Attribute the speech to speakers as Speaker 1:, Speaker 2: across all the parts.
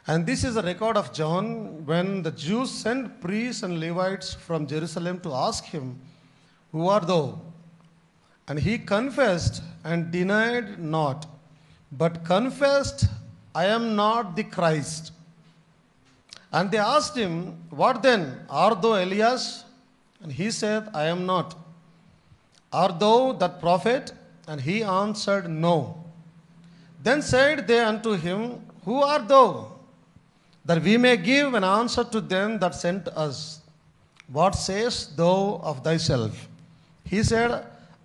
Speaker 1: And this is a record of John when the Jews sent priests and Levites from Jerusalem to ask him, "Who art thou?" And he confessed and denied not, but confessed, "I am not the Christ." And they asked him, "What then? Art thou Elias?" And he said, "I am not." "Art thou that prophet?" And he answered, "No." Then said they unto him, "Who art thou? That we may give an answer to them that sent us. What sayest thou of thyself?" He said,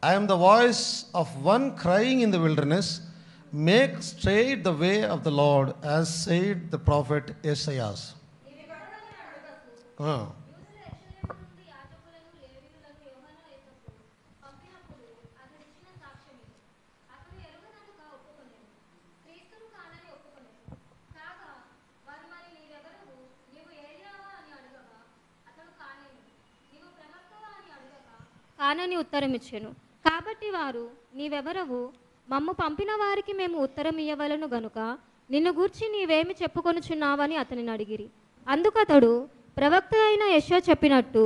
Speaker 1: "I am the voice of one crying in the wilderness, make straight the way of the Lord, as said the prophet Isaiah."
Speaker 2: కానని ఉత్తరం ఇచ్చెను. కాబట్టి వారు, "నీవెవరవు? మమ్ము పంపిన వారికి మేము ఉత్తరం ఇయ్యవలను గనుక నిన్ను గూర్చి నీవేమి చెప్పుకొనుచున్నావని అతనిని అడిగిరి. అందుకతడు, ప్రవక్త అయిన యెషయా చెప్పినట్టు,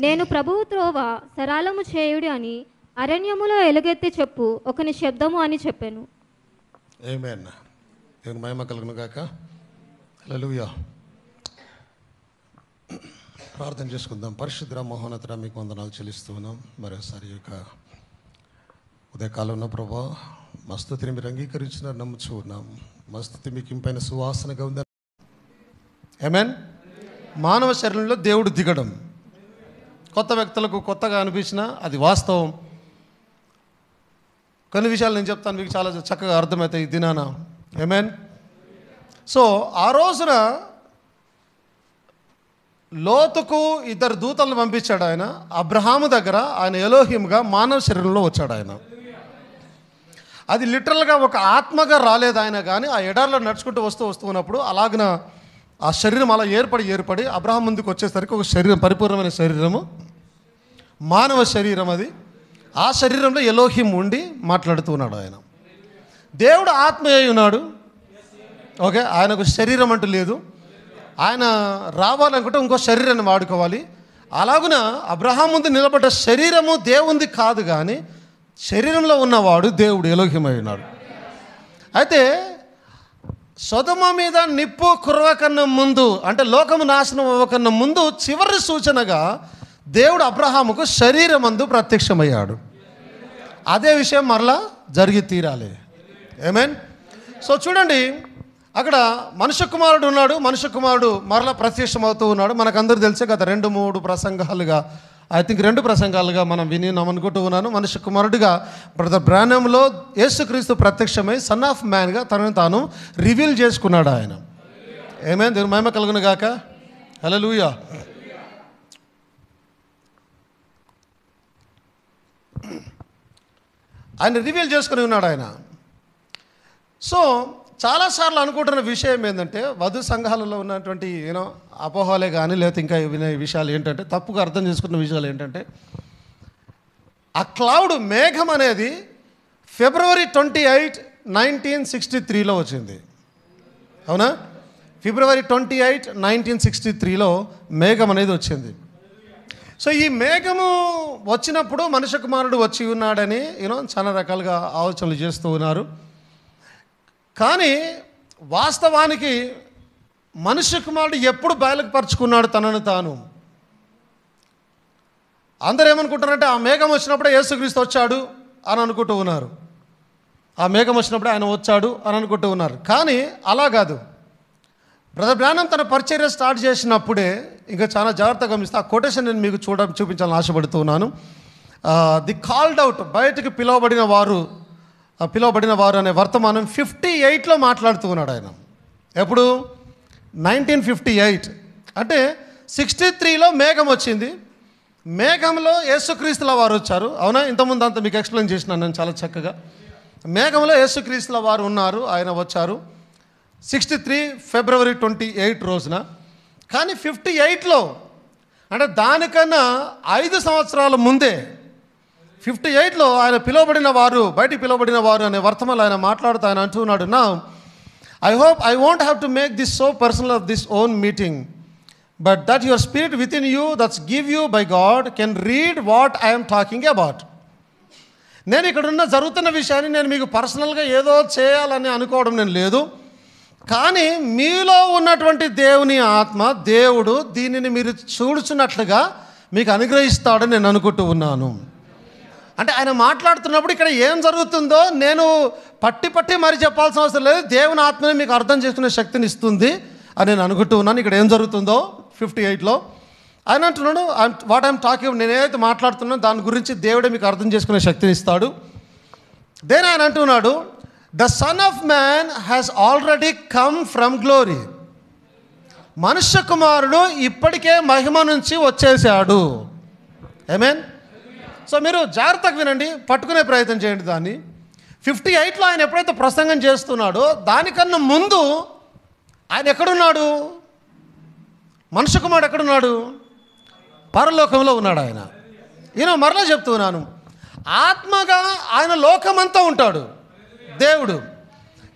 Speaker 2: నేను ప్రభువు త్రోవ సరళము చేయుడి అని అరణ్యములో ఎలుగెత్తి చెప్పు ఒకని శబ్దము అని చెప్పాను.
Speaker 1: ఆమేన్. దేవుని మహిమ కలుగును గాక. హల్లెలూయా. ప్రార్థన చేసుకుందాం. పరిశుద్ధ మహోన్నతుడా, మీకు వందనాలు చెల్లిస్తూ ఉన్నాం. మరోసారి యొక్క ఉదయకాలంలో ప్రభా మా స్తుతిని మీరు అంగీకరించినారు నమ్ముచూ ఉన్నాం. మా స్తుతి మీకు ఇంపైన సువాసనగా ఉందని. ఆమేన్. మానవ శరీరంలో దేవుడు దిగడం కొత్త వ్యక్తులకు కొత్తగా అనిపించినా అది వాస్తవం. కొన్ని విషయాలు నేను చెప్తాను, మీకు చాలా చక్కగా అర్థమవుతాయి ఈ దినాన. ఆమేన్. సో ఆ రోజున లోతుకు 2 దూతలను పంపించాడు ఆయన. అబ్రహాము దగ్గర ఆయన ఎలోహింగా మానవ శరీరంలో వచ్చాడు ఆయన. అది లిటరల్గా ఒక ఆత్మగా రాలేదు ఆయన, కానీ ఆ ఎడారిలో నడుచుకుంటూ వస్తూ ఉన్నప్పుడు అలాగిన ఆ శరీరం అలా ఏర్పడి అబ్రహాం ముందుకు వచ్చేసరికి ఒక శరీరం, పరిపూర్ణమైన శరీరము, మానవ శరీరం అది. ఆ శరీరంలో ఎలోహిం ఉండి మాట్లాడుతూ ఉన్నాడు ఆయన. దేవుడు ఆత్మ అయి ఉన్నాడు. ఓకే, ఆయనకు శరీరం అంటూ లేదు. ఆయన రావాలనుకుంటే ఇంకో శరీరాన్ని వాడుకోవాలి. అలాగున అబ్రహాం ముందు నిలబడ్డ శరీరము దేవుంది కాదు, కానీ శరీరంలో ఉన్నవాడు దేవుడు ఎలోహిమై ఉన్నాడు. అయితే సొదొమ మీద నిప్పు కురవకన్నా ముందు, అంటే లోకము నాశనం అవ్వకన్నా ముందు చివరి సూచనగా దేవుడు అబ్రహాముకు శరీరమందు ప్రత్యక్షమయ్యాడు. అదే విషయం మరలా జరిగి తీరాలి. ఆమేన్. సో చూడండి, అక్కడ మనుష్య కుమారుడు ఉన్నాడు. మనుష్య కుమారుడు మరలా ప్రత్యక్షమవుతూ ఉన్నాడు. మనకందరూ తెలిసే గత 2-3 ప్రసంగాలుగా, ఐ థింక్ 2 ప్రసంగాలుగా మనం వినినాం అనుకుంటూ ఉన్నాను. మనుష్య కుమారుడిగా బ్రదర్ బ్రానెంలో యేసుక్రీస్తు ప్రత్యక్షమై సన్ ఆఫ్ మ్యాన్గా తనను తాను రివీల్ చేసుకున్నాడు ఆయన. ఆమేన్. దేవుని మహిమ కలుగును గాక. హల్లెలూయా. ఆయన రివీల్ చేసుకుని ఉన్నాడు ఆయన. సో చాలాసార్లు అనుకుంటున్న విషయం ఏంటంటే, వధు సంఘాలలో ఉన్నటువంటి అపోహలే కానీ లేకపోతే ఇంకా వినే విషయాలు ఏంటంటే, తప్పుగా అర్థం చేసుకున్న విషయాలు ఏంటంటే, ఆ క్లౌడ్ మేఘం అనేది ఫిబ్రవరి 28, 1963లో వచ్చింది. అవునా? ఫిబ్రవరి 28, 1963లో మేఘం అనేది వచ్చింది. సో ఈ మేఘము వచ్చినప్పుడు మనుష్య కుమారుడు వచ్చి ఉన్నాడని చాలా రకాలుగా ఆలోచనలు చేస్తూ ఉన్నారు. కానీ వాస్తవానికి మనుష్య కుమారుడు ఎప్పుడు బయలుపరుచుకున్నాడు తనను తాను? అందరూ ఏమనుకుంటారంటే ఆ మేఘం వచ్చినప్పుడే యేసుక్రీస్తు వచ్చాడు అని అనుకుంటూ ఉన్నారు. ఆ మేఘం వచ్చినప్పుడే ఆయన వచ్చాడు అని అనుకుంటూ ఉన్నారు. కానీ అలా కాదు. బ్రదర్ బ్రానెం తన పరిచర్య స్టార్ట్ చేసినప్పుడే, ఇంకా చాలా జాగ్రత్తగా గమనిస్తే ఆ కొటేషన్ నేను మీకు చూపించాలని ఆశపడుతూ ఉన్నాను. ది కాల్డ్ అవుట్, బయటకు పిలువబడిన వారు అనే వర్తమానం 58లో మాట్లాడుతూ ఉన్నాడు ఆయన. ఎప్పుడు? 1958. అంటే 63లో మేఘం వచ్చింది. మేఘంలో యేసుక్రీస్తుల వారు వచ్చారు. అవునా? ఇంతకుముందు అంతా మీకు ఎక్స్ప్లెయిన్ చేసినాను నేను చాలా చక్కగా. మేఘంలో యేసుక్రీస్తుల వారు ఉన్నారు, ఆయన వచ్చారు 63 ఫిబ్రవరి 28 రోజున. కానీ 58లో, అంటే దానికన్నా 5 సంవత్సరాల ముందే 58లో ఆయన బయటికి పిలువబడిన వారు అనే వర్తమానంలో ఆయన మాట్లాడుతూ ఆయన అంటున్నాడు, నా I hope I won't have to make this so personal of this own meeting, but that your spirit within you that's give you by God can read what I am talking about. నేను ఇక్కడున్న జరుగుతున్న విషయాన్ని నేను మీకు పర్సనల్గా ఏదో చేయాలని అనుకోవడం నేను లేదు. కానీ మీలో ఉన్నటువంటి దేవుని ఆత్మ, దేవుడు దీనిని మీరు చూడుచున్నట్లుగా మీకు అనుగ్రహిస్తాడని నేను అనుకుంటూ ఉన్నాను. అంటే ఆయన మాట్లాడుతున్నప్పుడు ఇక్కడ ఏం జరుగుతుందో నేను పట్టి మరి చెప్పాల్సిన అవసరం లేదు. దేవుని ఆత్మని మీకు అర్థం చేసుకునే శక్తిని ఇస్తుంది అని నేను అనుకుంటూ ఉన్నాను. ఇక్కడ ఏం జరుగుతుందో 58లో ఆయన అంటున్నాడు, వాట్ ఐఎమ్ టాకింగ్, నేను ఏదైతే మాట్లాడుతున్నానో దాని గురించి దేవుడే మీకు అర్థం చేసుకునే శక్తిని ఇస్తాడు. దెన్ ఆయన అంటున్నాడు, the sun of man has already come from glory. మనుష్య కుమారుడు ఇప్పటికే మహిమ నుంచి వచ్చేసాడు. ఆమేన్. సో మీరు జాగ్రత్తగా వినండి, పట్టుకునే ప్రయత్నం చేయండి దాన్ని. 58లో ఆయన ఎప్పుడైతే ప్రసంగం చేస్తున్నాడో దానికన్నా ముందు ఆయన ఎక్కడున్నాడు? మనుష్య కుమారుడు ఎక్కడున్నాడు? పరలోకంలో ఉన్నాడు ఆయన. ఈయన మరలా చెప్తున్నాను, ఆత్మగా ఆయన లోకమంతా ఉంటాడు దేవుడు.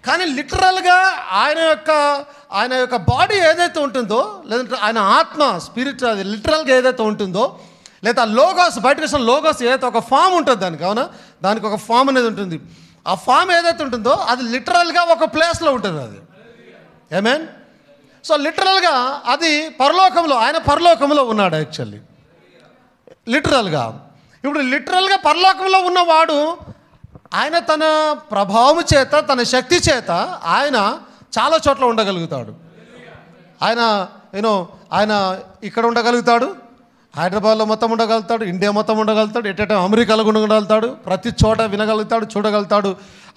Speaker 1: కానీ లిటరల్గా ఆయన యొక్క బాడీ ఏదైతే ఉంటుందో, లేదంటే ఆయన ఆత్మ స్పిరిట్ అది లిటరల్గా ఏదైతే ఉంటుందో, లేదా లోగోస్ బయటకు వచ్చిన లోగోస్ ఏదైతే ఒక ఫామ్ ఉంటుంది దానికి, అవునా, దానికి ఒక ఫామ్ అనేది ఉంటుంది. ఆ ఫామ్ ఏదైతే ఉంటుందో అది లిటరల్గా ఒక ప్లేస్లో ఉంటుంది అది. ఆమేన్. సో లిటరల్గా అది పరలోకంలో, ఆయన పరలోకంలో ఉన్నాడు యాక్చువల్లీ లిటరల్గా. ఇప్పుడు లిటరల్గా పరలోకంలో ఉన్నవాడు ఆయన తన ప్రభావం చేత, తన శక్తి చేత ఆయన చాలా చోట్ల ఉండగలుగుతాడు. ఆయన ఇక్కడ ఉండగలుగుతాడు, హైదరాబాద్లో మొత్తం ఉండగలుగుతాడు, ఇండియా మొత్తం ఉండగలుగుతాడు, ఎటైనా అమెరికాలో ఉండగలుగుతాడు, ప్రతి చోట వినగలుగుతాడు, చూడగలుగుతాడు.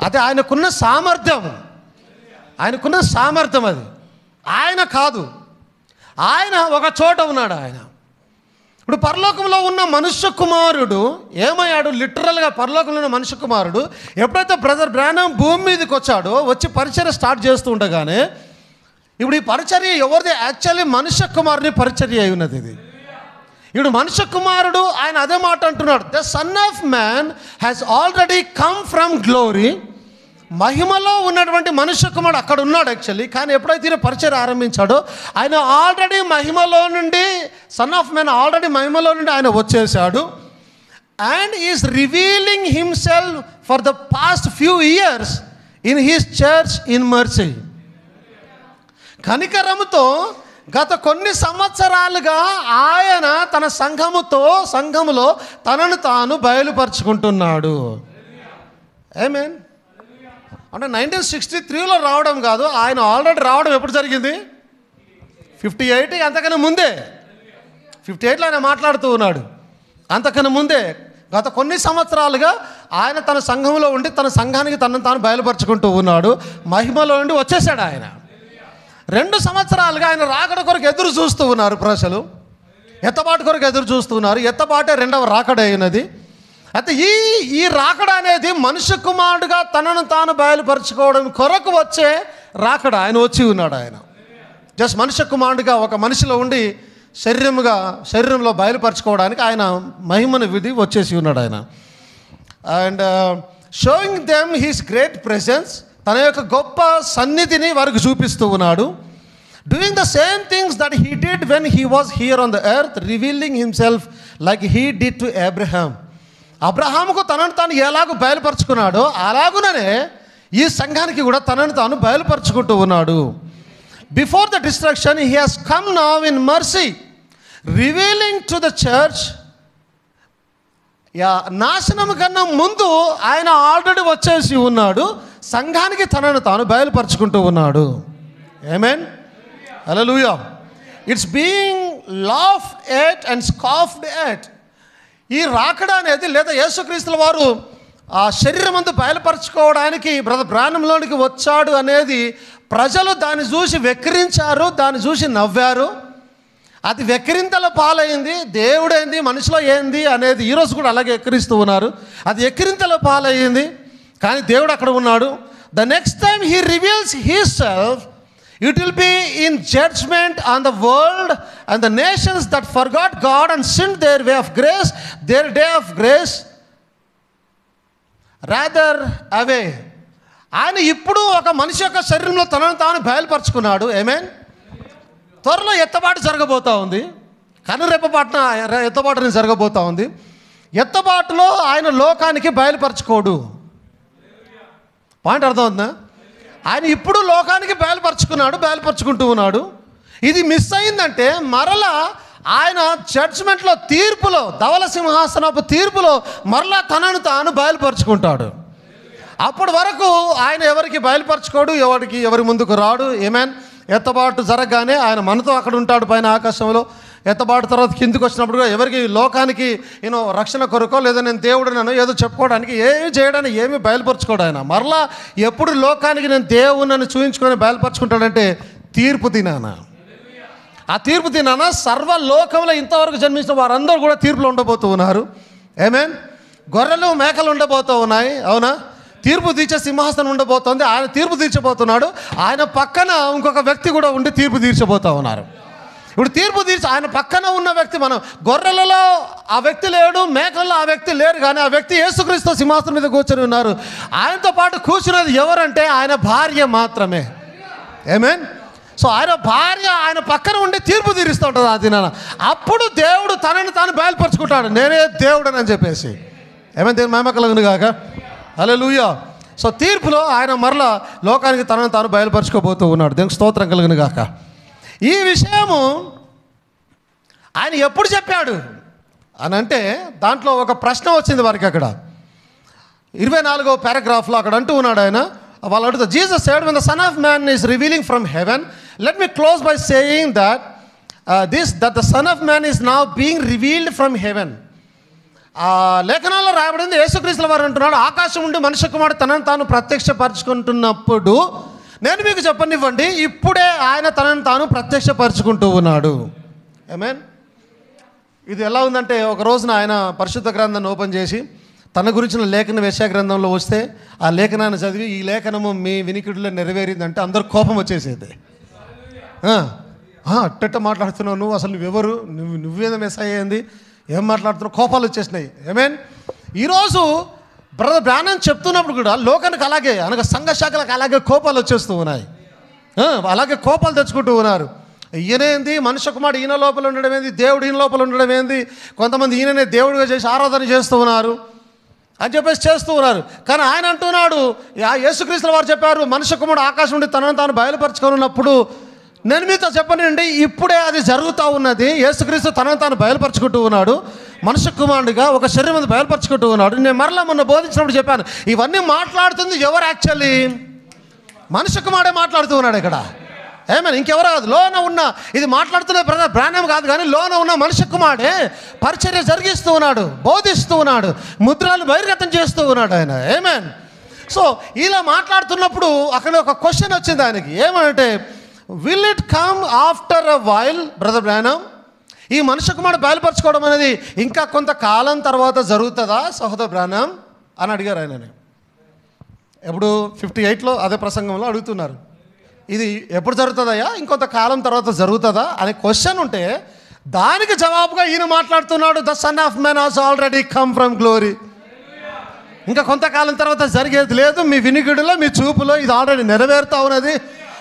Speaker 1: అదే ఆయనకున్న సామర్థ్యం అది. ఆయన కాదు, ఆయన ఒక చోట ఉన్నాడు ఆయన. ఇప్పుడు పరలోకంలో ఉన్న మనుష్య కుమారుడు ఏమయ్యాడు? లిటరల్గా పరలోకంలో ఉన్న మనుష్య కుమారుడు ఎప్పుడైతే బ్రదర్ బ్రానమ్ భూమి మీదకి వచ్చి పరిచర్య స్టార్ట్ చేస్తూ ఉండగానే, ఇప్పుడు ఈ పరిచర్య ఎవరిది? యాక్చువల్లీ మనుష్య కుమారుని పరిచర్య అయి ఉన్నది ఇది. ఇప్పుడు మనుష్య కుమారుడు ఆయన అదే మాట అంటున్నాడు, the sun of man has already come from glory. మహిమలో ఉన్నటువంటి మనుష్య కుమారుడు అక్కడ ఉన్నాడు యాక్చువల్లీ. కానీ ఎప్పుడైతే ఈయన పరిచయం ఆరంభించాడో ఆయన ఆల్రెడీ మహిమలో నుండి, సన్ ఆఫ్ మ్యాన్ ఆల్రెడీ మహిమలో నుండి ఆయన వచ్చేసాడు. And is revealing himself for the past few years in his church in mercy. కనికరముతో గత కొన్ని సంవత్సరాలుగా ఆయన తన సంఘములో తనను తాను బయలుపరుచుకుంటున్నాడు. ఆమేన్. అంటే 1963లో రావడం కాదు, ఆయన ఆల్రెడీ రావడం ఎప్పుడు జరిగింది? 58 అంతకన్నా ముందే. 58లో ఆయన మాట్లాడుతూ ఉన్నాడు. అంతకన్నా ముందే గత కొన్ని సంవత్సరాలుగా ఆయన తన సంఘంలో ఉండి తన సంఘానికి తనను తాను బయలుపరుచుకుంటూ ఉన్నాడు. మహిమలో ఉండి వచ్చేసాడు ఆయన. 2 సంవత్సరాలుగా ఆయన రాకడ కొరకు ఎదురు చూస్తూ ఉన్నారు ప్రజలు. ఎత్తబాటు కొరకు ఎదురు చూస్తూ ఉన్నారు. ఎత్తబాటే రెండవ రాకడ అయినది. అయితే ఈ రాకడ అనేది మనుష్య కుమారుడుగా తనను తాను బయలుపరచుకోవడం కొరకు వచ్చే రాకడ. ఆయన వచ్చి ఉన్నాడు. ఆయన జస్ట్ మనుష్య కుమారుడుగా ఒక మనిషిలో ఉండి శరీరంలో బయలుపరచుకోవడానికి ఆయన మహిమను విధి వచ్చేసి ఉన్నాడు ఆయన. And showing them his great presence, తన యొక్క గొప్ప సన్నిధిని వారికి చూపిస్తూ ఉన్నాడు. Doing the same things that he did when he was here on the earth, revealing himself like he did to Abraham. అబ్రహాముకు తనను తాను ఎలాగో బయలుపరుచుకున్నాడో అలాగుననే ఈ సంఘానికి కూడా తనను తాను బయలుపరుచుకుంటూ ఉన్నాడు. Before the destruction he has come now in mercy, revealing to the church. నాశనం కన్నా ముందు ఆయన ఆల్రెడీ వచ్చేసి ఉన్నాడు, సంఘానికి తనను తాను బయలుపరుచుకుంటూ ఉన్నాడు. ఆమేన్. హల్లెలూయా. It's being laughed at and scoffed at. ఈ రాకడ అనేది, లేదా యేసుక్రీస్తుల వారు ఆ శరీరమంతా బయలుపరచుకోవడానికి బ్రదర్ బ్రానమ్లోనికి వచ్చాడు అనేది ప్రజలు దాన్ని చూసి వెక్కిరించారు, దాన్ని చూసి నవ్వారు. అది వెక్కిరింతల పాలైంది. దేవుడేంది, మనిషిలో ఏంది అనేది ఈరోజు కూడా అలాగే ఎక్కిరిస్తూ ఉన్నారు. అది ఎక్కిరింతల పాలయ్యింది. కానీ దేవుడు అక్కడ ఉన్నాడు. The next time he reveals himself, it will be in judgment on the world and the nations that forgot God and sinned their way of grace, their day of grace rather away. ఆయన ఇప్పుడు ఒక మనిషి యొక్క శరీరంలో తనను తాను బయలుపరుచుకున్నాడు. ఆమేన్. త్వరలో ఎత్తబాటు జరగబోతూ ఉంది. కనురెప్పపాటున ఎత్తబాటుని జరగబోతూ ఉంది. ఎత్తబాటులో ఆయన లోకానికి బయలుపరచుకోడు. పాయింట్ అర్థమవుతుందా? ఆయన ఇప్పుడు లోకానికి బయలుపరుచుకుంటూ ఉన్నాడు. ఇది మిస్ అయిందంటే మరలా ఆయన జడ్జ్మెంట్లో, తీర్పులో, ధవల సింహాసనపు తీర్పులో మరలా తనను తాను బయలుపరుచుకుంటాడు. అప్పటి వరకు ఆయన ఎవరికి బయలుపరచుకోడు, ఎవరి ముందుకు రాడు. ఆమేన్. ఎత్తబాటు జరగగానే ఆయన మనతో అక్కడ ఉంటాడు పైన ఆకాశంలో. ఎత్తబాటు తర్వాత కిందికి వచ్చినప్పుడు ఎవరికి లోకానికి రక్షణ కొరకో లేదా నేను దేవుడు నన్ను ఏదో చెప్పుకోవడానికి ఏమి చేయడానికి ఏమి బయలుపరచుకోడు ఆయన. మరలా ఎప్పుడు లోకానికి నేను దేవుడిని చూపించుకొని బయలుపరచుకుంటాడంటే తీర్పు దినాన. ఆ తీర్పు దినాన సర్వలోకంలో ఇంతవరకు జన్మించిన వారందరూ కూడా తీర్పులో ఉండబోతూ ఉన్నారు. ఆమేన్. గొర్రెలు మేకలు ఉండబోతూ ఉన్నాయి. అవునా? తీర్పు తీర్చే సింహాసనం ఉండబోతోంది. ఆయన తీర్పు తీర్చబోతున్నాడు. ఆయన పక్కన ఇంకొక వ్యక్తి కూడా ఉండి తీర్పు తీర్చబోతూ ఉన్నారు. ఇప్పుడు తీర్పు తీర్చి ఆయన పక్కన ఉన్న వ్యక్తి, మనం గొర్రెలలో ఆ వ్యక్తి లేడు, మేకలలో ఆ వ్యక్తి లేరు, కానీ ఆ వ్యక్తి యేసుక్రీస్తు సింహాసనం మీద కూర్చొని ఉన్నారు. ఆయనతో పాటు కూర్చున్నది ఎవరంటే ఆయన భార్య మాత్రమే. ఆమేన్. సో ఆయన భార్య ఆయన పక్కన ఉండి తీర్పు తీరుస్తూ ఉంటుంది ఆ దినాన. అప్పుడు దేవుడు తనని తాను బయలుపరుచుకుంటాడు, నేనే దేవుడని అని చెప్పేసి. ఏమైనా దేవుని మహిమ కలుగును గాక. హల్లెలూయా. సో తీర్పులో ఆయన మరలా లోకానికి తనను తాను బయలుపరచుకోబోతూ ఉన్నాడు. దేవునికి స్తోత్రం కలుగును గాక. ఈ విషయము ఆయన ఎప్పుడు చెప్పాడు అని అంటే దాంట్లో ఒక ప్రశ్న వచ్చింది వారికి. అక్కడ 24వ పారాగ్రాఫ్లో అక్కడ అంటూ ఉన్నాడు ఆయన. వాళ్ళు అడుగుతారు, Jesus said when the son of man is revealing from heaven, let me close by saying that that the son of man is now being revealed from heaven. లేఖనాల్లో రాయబడింది, యేసుక్రీస్తుల వారు అంటున్నాడు, ఆకాశం నుండి మనుష్య కుమారుడు తనను తాను ప్రత్యక్షపరచుకుంటున్నప్పుడు నేను మీకు చెప్పనివ్వండి, ఇప్పుడే ఆయన తనను తాను ప్రత్యక్షపరచుకుంటూ ఉన్నాడు. ఆమేన్. ఇది ఎలా ఉందంటే, ఒక రోజున ఆయన పరిశుద్ధ గ్రంథాన్ని ఓపెన్ చేసి తన గురించిన లేఖన యెషయా గ్రంథంలో వస్తే ఆ లేఖనాన్ని చదివి ఈ లేఖనము మీ వినికిడిలో నెరవేరిందంటే అందరూ కోపం వచ్చేసేది. అట్ట మాట్లాడుతున్నావు నువ్వు, అసలు నువ్వెవరు, నువ్వేదో మెస్సయ్య అయింది, ఏం మాట్లాడుతున్నావు, కోపాలు వచ్చేసినాయి. ఆమేన్. ఈరోజు బ్రదర్ బ్రానన్ చెప్తున్నప్పుడు కూడా లోకానికి అలాగే, అనగా సంఘ శాఖలకు అలాగే కోపాలు వచ్చేస్తూ ఉన్నాయి. అలాగే కోపాలు తెచ్చుకుంటూ ఉన్నారు. ఈయనేంది, మనుష్య కుమారుడు ఈయన లోపల ఉండడం ఏంది, దేవుడు ఈయన లోపల ఉండడం ఏంది, కొంతమంది ఈయననే దేవుడిగా చేసి ఆరాధన చేస్తూ ఉన్నారు అని చెప్పేసి చేస్తూ ఉన్నారు. కానీ ఆయన అంటున్నాడు, యేసుక్రీస్తుల వారు చెప్పారు, మనుష్య కుమారుడు ఆకాశం నుండి తనను తాను బయలుపరచుకున్నప్పుడు నేను మీతో చెప్పనండి, ఇప్పుడే అది జరుగుతూ ఉన్నది. యేసుక్రీస్తు తనను తాను బయలుపరచుకుంటూ ఉన్నాడు, మనుష్య కుమారుడిగా ఒక శరీరం మీద బయలుపరచుకుంటూ ఉన్నాడు. నేను మరలా మొన్న బోధించినప్పుడు చెప్పాను, ఇవన్నీ మాట్లాడుతుంది ఎవరు? యాక్చువల్లీ మనుష్య కుమారుడే మాట్లాడుతూ ఉన్నాడు ఇక్కడ. ఏమైనా ఇంకెవరో కాదు. లోన ఉన్న ఇది మాట్లాడుతున్న బ్రదర్ బ్రానమ్ కాదు, కానీ లోన ఉన్న మనుష్య కుమారుడే పరిచర్య జరిగిస్తూ ఉన్నాడు, బోధిస్తూ ఉన్నాడు, ముద్రలు బహిర్గతం చేస్తూ ఉన్నాడు ఆయన. ఆమేన్. సో ఇలా మాట్లాడుతున్నప్పుడు అక్కడ ఒక క్వశ్చన్ వచ్చింది ఆయనకి. ఏమంటే, will it come after a while brother Branham? ఈ మనుష్య కుమారుడు బయలుపరచుకోవడం అనేది ఇంకా కొంతకాలం తర్వాత జరుగుతుందా సహోదర బ్రానమ్ అని అడిగారు ఆయనని. ఎప్పుడు 58లో అదే ప్రసంగంలో అడుగుతున్నారు, ఇది ఎప్పుడు జరుగుతుందయ్యా, ఇంకొంతకాలం తర్వాత జరుగుతుందా అనే క్వశ్చన్ ఉంటే దానికి జవాబుగా ఈయన మాట్లాడుతున్నాడు, the sun of man has already come from glory. ఇంకా కొంతకాలం తర్వాత జరిగేది లేదు, మీ వినికిడిలో మీ చూపులో ఇది ఆల్రెడీ నెరవేరుతూ ఉన్నది.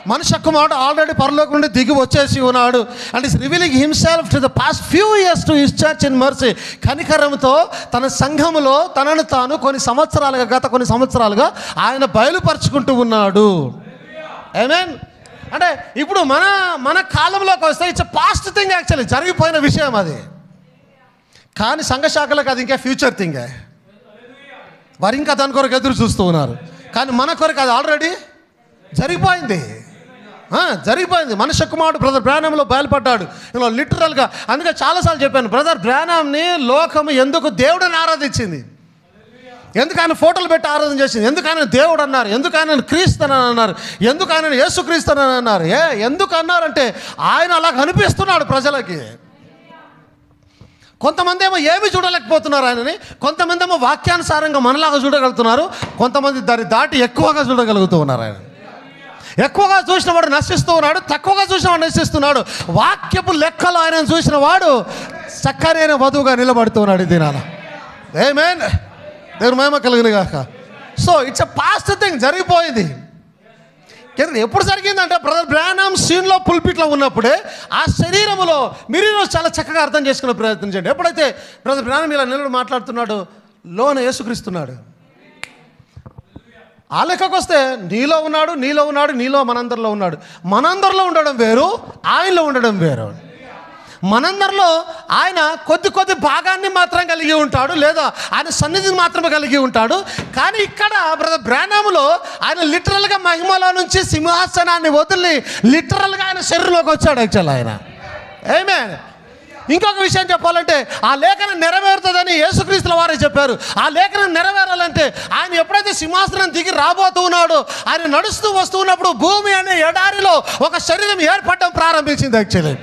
Speaker 1: మనుష్య కుమారుడు ఆల్రెడీ పరలోకం నుండి దిగి వచ్చేసి ఉన్నాడు. And is revealing himself to the past few years to his church in mercy. కనికరంతో తన సంఘములో తనను తాను గత కొన్ని సంవత్సరాలుగా ఆయన బయలుపరుచుకుంటూ ఉన్నాడు. ఆమేన్. అంటే ఇప్పుడు మన కాలంలోకి వస్తే ఇట్స్ పాస్ట్ థింగ్, యాక్చువల్లీ జరిగిపోయిన విషయం అది. కానీ సంఘ శాఖలకు అది ఇంకా ఫ్యూచర్ థింగే. వారు ఇంకా దాని కొరకు ఎదురు చూస్తూ ఉన్నారు. కానీ మన కొరకు అది ఆల్రెడీ జరిగిపోయింది. మనుష్య కుమారుడు బ్రదర్ బ్రానమ్లో బయలుపడ్డాడు. ఇలా లిటరల్గా. అందుకే చాలాసార్లు చెప్పాను, బ్రదర్ బ్రానమ్ని లోకము ఎందుకు దేవుడిని ఆరాధించింది, ఎందుకు ఆయన ఫోటోలు పెట్టి ఆరాధన చేసింది, ఎందుకు ఆయన దేవుడు అన్నారు, ఎందుకు ఆయన క్రీస్తునని అన్నారు, ఎందుకు ఆయన యేసుక్రీస్తునని అన్నారు. ఎందుకు అన్నారంటే ఆయన అలా కనిపిస్తున్నాడు ప్రజలకి. కొంతమంది ఏమో ఏమి చూడలేకపోతున్నారు ఆయనని, కొంతమంది ఏమో వాక్యానుసారంగా మనలాగా చూడగలుగుతున్నారు, కొంతమంది దాన్ని దాటి ఎక్కువగా చూడగలుగుతూ ఉన్నారు. ఆయన ఎక్కువగా చూసిన వాడు నశిస్తూ ఉన్నాడు, తక్కువగా చూసిన వాడు నశిస్తున్నాడు. వాక్యపు లెక్కలు ఆయన చూసిన వాడు చక్కనైన వధువుగా నిలబడుతూ ఉన్నాడు ఈ దినాన. ఆమేన్. దేవుని మహిమ కలుగును గాక. So it's a past thing, జరిగిపోయింది. ఎప్పుడు జరిగిందంటే బ్రదర్ బ్రానమ్ సీన్లో పుల్పిట్లో ఉన్నప్పుడే ఆ శరీరములో మీరు చాలా చక్కగా అర్థం చేసుకునే ప్రయత్నం చేయండి. ఎప్పుడైతే బ్రదర్ బ్రానమ్ ఇలా నిలబడి మాట్లాడుతున్నాడు, లోన యేసుక్రీస్తున్నాడు. ఆ లెక్కకు వస్తే నీలో ఉన్నాడు, నీలో ఉన్నాడు, నీలో మనందరిలో ఉన్నాడు. మనందరిలో ఉండడం వేరు, ఆయనలో ఉండడం వేరు. మనందరిలో ఆయన కొద్ది భాగాన్ని మాత్రం కలిగి ఉంటాడు, లేదా ఆయన సన్నిధిని మాత్రమే కలిగి ఉంటాడు. కానీ ఇక్కడ బ్రదర్ బ్రానమ్లో ఆయన లిటరల్గా మహిమలో నుంచి సింహాసనాన్ని వదిలి లిటరల్గా ఆయన శరీరంలోకి వచ్చాడు. యాక్చువల్ ఆయన ఆమేన్. ఇంకొక విషయం చెప్పాలంటే ఆ లేఖనం నెరవేరుతుందని యేసుక్రీస్తుల వారే చెప్పారు. ఆ లేఖనం నెరవేరాలంటే ఆయన ఎప్పుడైతే సింహాసనం దిగి రాబోతున్నాడో, ఆయన నడుస్తూ వస్తున్నప్పుడు భూమి అనే ఎడారిలో ఒక శరీరం ఏర్పడడం ప్రారంభించింది. Actually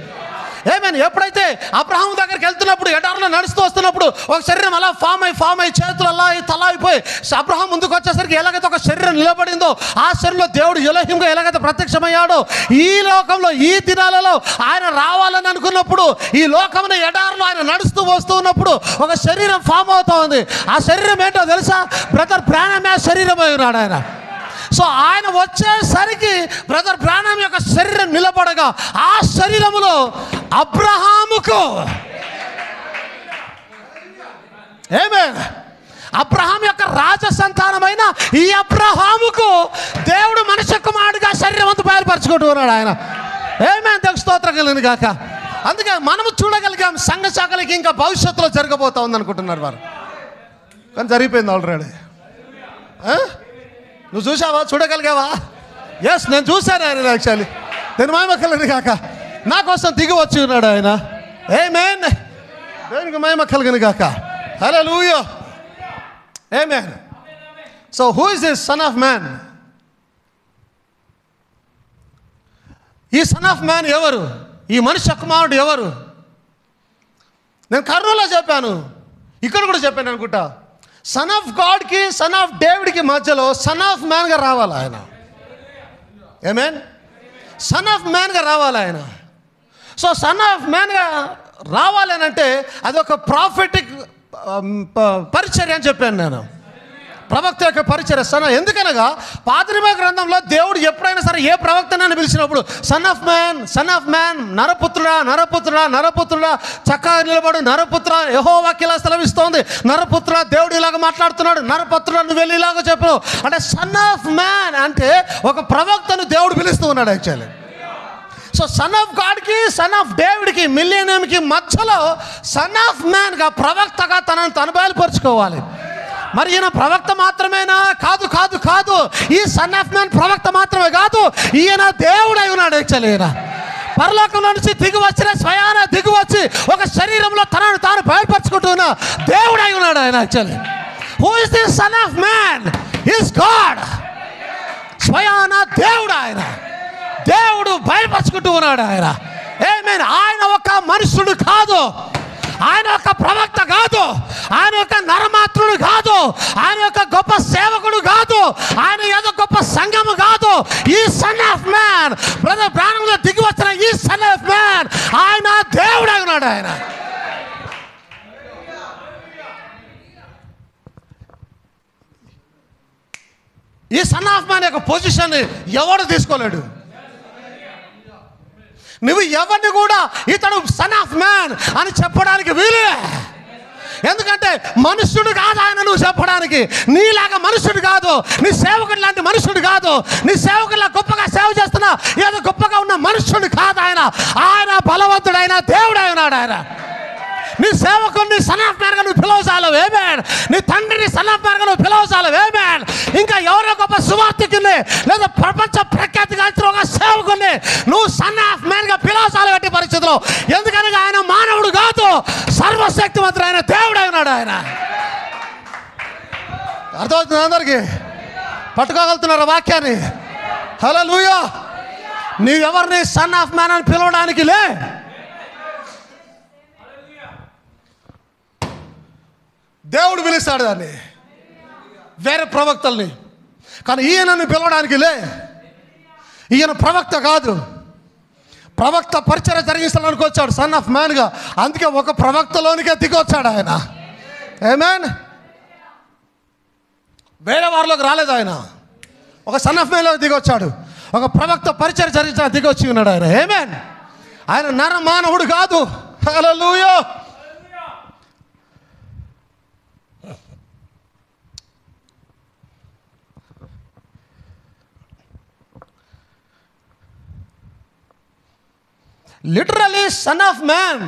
Speaker 1: amen. ఎప్పుడైతే అబ్రహాం దగ్గరికి వెళ్తున్నప్పుడు ఎడారిలో నడుస్తూ వస్తున్నప్పుడు ఒక శరీరం అలా ఫామ్ అయి చేతులు అలా తల అయిపోయి అబ్రహాం ముందుకు వచ్చేసరికి ఎలాగైతే ఒక శరీరం నిలబడిందో, ఆ శరీరంలో దేవుడు ఎలోహింగా ఎలాగైతే ప్రత్యక్షమయ్యాడో, ఈ లోకంలో ఈ దినాలలో ఆయన రావాలని అనుకున్నప్పుడు ఈ లోకమున ఎడారిలో ఆయన నడుస్తూ వస్తూ ఉన్నప్పుడు ఒక శరీరం ఫామ్ అవుతా ఉంది. ఆ శరీరం ఏంటో తెలుసా? బ్రదర్ బ్రానమ్ శరీరం అయి ఉన్నాడు ఆయన. సో ఆయన వచ్చేసరికి బ్రదర్ బ్రానమ్ యొక్క శరీరం నిలబడగా ఆ శరీరములో అబ్రహాముకు ఆమేన్, అబ్రహాం యొక్క రాజ సంతానమైన ఈ అబ్రహాముకు దేవుడు మనుష్య కుమారుడిగా శరీరం అంతా బయలుపరచుకుంటూ ఉన్నాడు ఆయన. ఆమేన్. దేవునికి స్తోత్రం కలుగును గాక. అందుకే మనము చూడగలిగాం. సంఘ శాఖలకి ఇంకా భవిష్యత్తులో జరగబోతా ఉంది అనుకుంటున్నారు వారు, కానీ జరిగిపోయింది ఆల్రెడీ. నువ్వు చూసావా? చూడగలిగావా? ఎస్, నేను చూశాను ఆయన. యాక్చువల్లీ నేను మహిమ కలుగును గాక. నా కోసం దిగి వచ్చి ఉన్నాడు ఆయన. ఆమేన్. దేవునికి మహిమ కలుగును గాక. హల్లెలూయా. ఆమేన్. So who is this son of man? ఈ సన్ ఆఫ్ మ్యాన్ ఎవరు? ఈ మనుష్య కుమారుడు ఎవరు? నేను కర్నూలులో చెప్పాను, ఇక్కడ కూడా చెప్పాను అనుకుంటా. సన్ ఆఫ్ గాడ్కి సన్ ఆఫ్ డేవిడ్కి మధ్యలో సన్ ఆఫ్ మ్యాన్గా రావాలి ఆయన. ఆమేన్. సన్ ఆఫ్ మ్యాన్గా రావాలి ఆయన. సో సన్ ఆఫ్ మ్యాన్గా రావాలి అని అంటే అది ఒక ప్రాఫిటిక్ పరిచర్య అని చెప్పాను నేను. ప్రవక్త యొక్క పరిచర్య సన్. ఎందుకనగా పాత నిబంధన గ్రంథంలో దేవుడు ఎప్పుడైనా సరే ఏ ప్రవక్తనని పిలిచినప్పుడు sun of man, sun of man, నరపుత్రుడా నరపుత్రుడా నరపుత్రుడా, చక్కగా నిలబడు నరపుత్ర, యెహోవాకి ఇలా సెలవిస్తోంది, నరపుత్ర దేవుడు ఇలాగ మాట్లాడుతున్నాడు, నరపుత్రుడా నువ్వు వెళ్ళి ఇలాగ చెప్పు అంటే సన్ ఆఫ్ మ్యాన్ అంటే ఒక ప్రవక్తను దేవుడు పిలుస్తూ ఉన్నాడు యాక్చువల్లీ. సో సన్ ఆఫ్ గాడ్కి సన్ ఆఫ్ డేవిడ్కి మిలియనియంకి మధ్యలో సన్ ఆఫ్ మ్యాన్గా ప్రవక్తగా తనను తను బయలుపరుచుకోవాలి. మరి ఈయన ప్రవక్త మాత్రమేనా? కాదు కాదు కాదు. ఈ సన్ ఆఫ్ మ్యాన్ ప్రవక్త మాత్రమే కాదు, ఈయన దేవుడై ఉన్నాడు. యాక్చువల్లీ ఈయన పరలోకంలో నుంచి దిగి వచ్చిన స్వయాన దిగి వచ్చి ఒక శరీరంలో తనను తాను బయలుపరుచుకుంటున్న దేవుడై ఉన్నాడు ఆయన. Actually who is this son of man? Is God. స్వయాన దేవుడు ఆయన. దేవుడు బయలుపరుచుకుంటూ ఉన్నాడు ఆయన. ఆమేన్. ఆయన ఒక మనుషుడు కాదు, ఆయన ఒక ప్రవక్త కాదు, ఆయన ఒక నరమాత్రుడు కాదు, ఆయన ఒక గొప్ప సేవకుడు కాదు, ఆయన ఏదో గొప్ప సంఘము కాదు. ఈ సన్ ఆఫ్ మ్యాన్ బ్రదర్ బ్రానమ్లో దిగి వచ్చిన ఈ సన్ ఆఫ్ మ్యాన్ ఆయన దేవుడై ఉన్నాడు ఆయన. ఈ సన్ ఆఫ్ మ్యాన్ యొక్క పొజిషన్ ఎవడు తీసుకోలేడు. నువ్వు ఎవరిని కూడా ఇతడు సన్ ఆఫ్ మ్యాన్ అని చెప్పడానికి వీలే. ఎందుకంటే మనుష్యుడు కాదు ఆయన నువ్వు చెప్పడానికి. నీలాగా మనుష్యుడు కాదు, నీ సేవకుడు లాంటి మనుష్యుడు కాదు, నీ సేవకులా గొప్పగా సేవ చేస్తున్నా ఏదో గొప్పగా ఉన్న మనుష్యుడు కాదు ఆయన. ఆయన బలవంతుడైన దేవుడై ఉన్నాడు ఆయన. నీ సేవకుడిని సన్ ఆఫ్ మ్యాన్గా నువ్వు పిలవసాలు. ఆమేన్. నీ తండ్రిని సన్ ఆఫ్ మ్యాన్గా నువ్వు పిలవసాలు. ఆమేన్. ఇంకా ఎవరో గొప్ప సువార్తికుని లేదా ప్రపంచ ప్రఖ్యాతి గాంచిన ఒక సేవకుని నువ్వు సన్ ఆఫ్ మ్యాన్గా పిలవసాలు ఎట్టి పరిస్థితిలో. ఎందుకనగా ఆయన మానవుడు కాదు, సర్వశక్తివంతుడు ఆయన దేవుడై ఉన్నాడు ఆయన. అర్థమవుతుంది అందరికీ? పట్టుకోగలుగుతున్నారు వాక్యాన్ని? హల్లెలూయా. నీవెవరిని సన్ ఆఫ్ మ్యాన్ అని పిలవడానికి లే. దేవుడు పిలుస్తాడు దాన్ని, వేరే ప్రవక్తల్ని. కానీ ఈయనని పిలవడానికి లే. ఈయన ప్రవక్త కాదు, ప్రవక్త పరిచర్య జరిగిస్తానికి వచ్చాడు సన్ ఆఫ్ మ్యాన్గా. అందుకే ఒక ప్రవక్తలోనికే దిగొచ్చాడు ఆయన. ఆమేన్. వేరే వారిలోకి రాలేదు ఆయన. ఒక సన్ ఆఫ్ మ్యాన్లోకి దిగొచ్చాడు. ఒక ప్రవక్త పరిచయం జరిగించిన దిగొచ్చి ఉన్నాడు ఆయన. ఆమేన్. ఆయన నర మానవుడు కాదు. హల్లెలూయా. Literally son of man.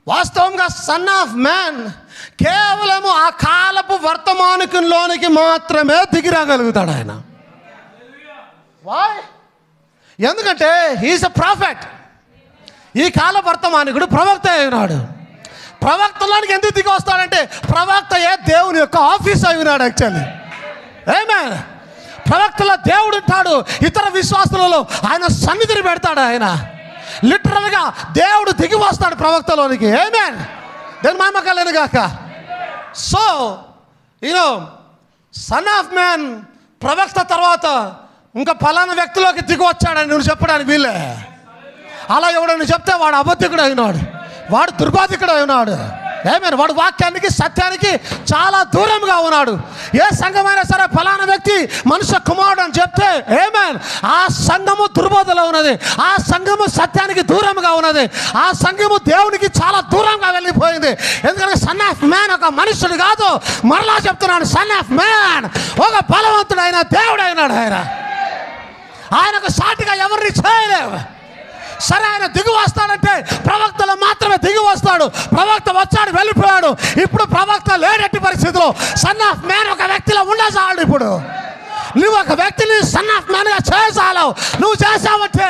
Speaker 1: వాస్తవంగా సన్ ఆఫ్ మ్యాన్ కేవలము ఆ కాలపు వర్తమానికంలోనికి మాత్రమే దిగిరాగలుగుతాడు ఆయన. వాయ్? ఎందుకంటే హీఈస్ ఎ ప్రాఫెట్. ఈ కాల వర్తమానికుడు ప్రవక్త అయినాడు. ప్రవక్తలోనికి ఎందుకు దిగి వస్తాడంటే ప్రవక్తయే దేవుని యొక్క ఆఫీస్ అయి ఉన్నాడు యాక్చువల్లీ. ఆమేన్. ప్రవక్తలో దేవుడు ఉంటాడు. ఇతర విశ్వాసులలో ఆయన సన్నిధిని పెడతాడు. ఆయన లిటరల్గా దేవుడు దిగి వస్తాడు ప్రవక్తలోనికి. ఆమేన్. దేవుని మహిమ కలుగును గాక. So you know sun of man ప్రవక్త తర్వాత ఇంకా ఫలానా వ్యక్తిలోకి దిగి వచ్చాడని నువ్వు చెప్పడానికి వీలే. అలా ఎవడని చెప్తే వాడు అబద్ధికుడు అయినాడు, వాడు దుర్బాధికుడు అయినాడు. ఆమేన్. వాడు వాక్యానికి సత్యానికి చాలా దూరంగా ఉన్నాడు. ఏ సంఘమైనా సరే ఫలానా వ్యక్తి మనుష్య కుమారుడు అని చెప్తే ఆమేన్, ఆ సంఘము దుర్బోధలో ఉన్నది, ఆ సంఘము సత్యానికి దూరంగా ఉన్నది, ఆ సంఘము దేవునికి చాలా దూరంగా వెళ్ళిపోయింది. ఎందుకంటే సన్ ఆఫ్ మ్యాన్ ఒక మనుషుడు కాదు. మరలా చెప్తున్నాడు, సన్ ఆఫ్ మ్యాన్ ఒక బలవంతుడైన దేవుడు అయినాడు. ఆయనకు సాటిగా ఎవరిని చేయలేవు. సరే, ఆయన దిగి వస్తాడంటే ప్రవక్తలు మాత్రమే దిగి వస్తాడు. ప్రవక్త వచ్చాడు, వెళ్ళిపోయాడు. ఇప్పుడు ప్రవక్త లేనట్టి పరిస్థితిలో సన్ ఆఫ్ మ్యాన్ ఒక వ్యక్తిలో ఉండసాడు. ఇప్పుడు నువ్వు ఒక వ్యక్తిని సన్ ఆఫ్ మ్యాన్గా చేసావు. నువ్వు చేసావంటే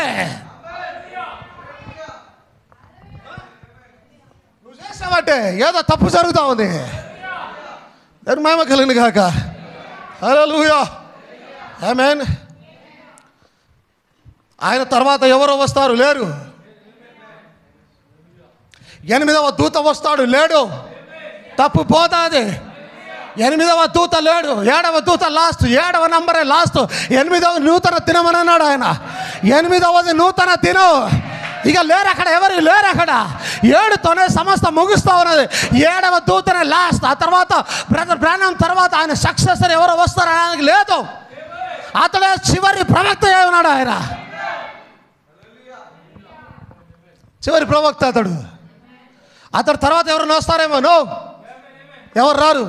Speaker 1: ఏదో తప్పు జరుగుతూ ఉంది. మహిమ కలిగిన కాక. హల్లెలూయా. ఆమేన్. ఆయన తర్వాత ఎవరో వస్తారు, లేరు. 8వ దూత వస్తాడు, లేడు. తప్పు పోతాది. 8వ దూత లేడు. 7వ దూత లాస్ట్. 7వ నంబరే లాస్ట్. 8వ నూతన దినమని అన్నాడు ఆయన. 8వది నూతన దినం. ఇక లేరు అక్కడ, ఎవరు లేరు అక్కడ. 7తోనే సమస్త ముగుస్తూ ఉన్నది. 7వ దూతనే లాస్ట్. ఆ తర్వాత బ్రదర్ బ్రానమ్ తర్వాత ఆయన సక్సెసర్ ఎవరో వస్తారు ఆయనకి లేదు. అతడే చివరి ప్రవక్త అయి ఉన్నాడు. ఆయన చివరి ప్రవక్త అతడు. అతడు తర్వాత ఎవరైనా వస్తారేమో. నో, ఎవరు రారు.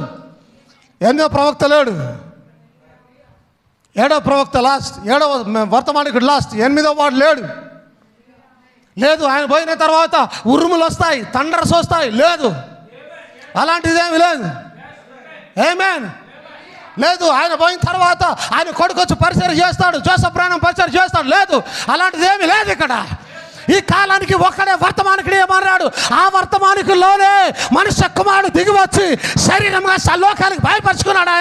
Speaker 1: 8వ ప్రవక్త లేడు. 7వ ప్రవక్త లాస్ట్. 7వ వర్తమానికుడు లాస్ట్. 8వ వాడు లేదు. ఆయన పోయిన తర్వాత ఉరుములు వస్తాయి, థండర్స్ వస్తాయి. లేదు, అలాంటిదేమీ లేదు. ఆమేన్. లేదు. ఆయన పోయిన తర్వాత ఆయన కొడుకు వచ్చి పరిచయం చేస్తాడు, జోసెఫ్ బ్రానమ్ పరిచయం చేస్తాడు. లేదు, అలాంటిదేమీ లేదు ఇక్కడ. ఈ కాలానికి ఒక్కడే వర్తమానికుడు ఏమన్నాడు, ఆ వర్తమానికుల్లోనే మనుష్య కుమారుడు దిగి వచ్చి శరీరంగా లోకానికి భయపరుచుకున్నాడు.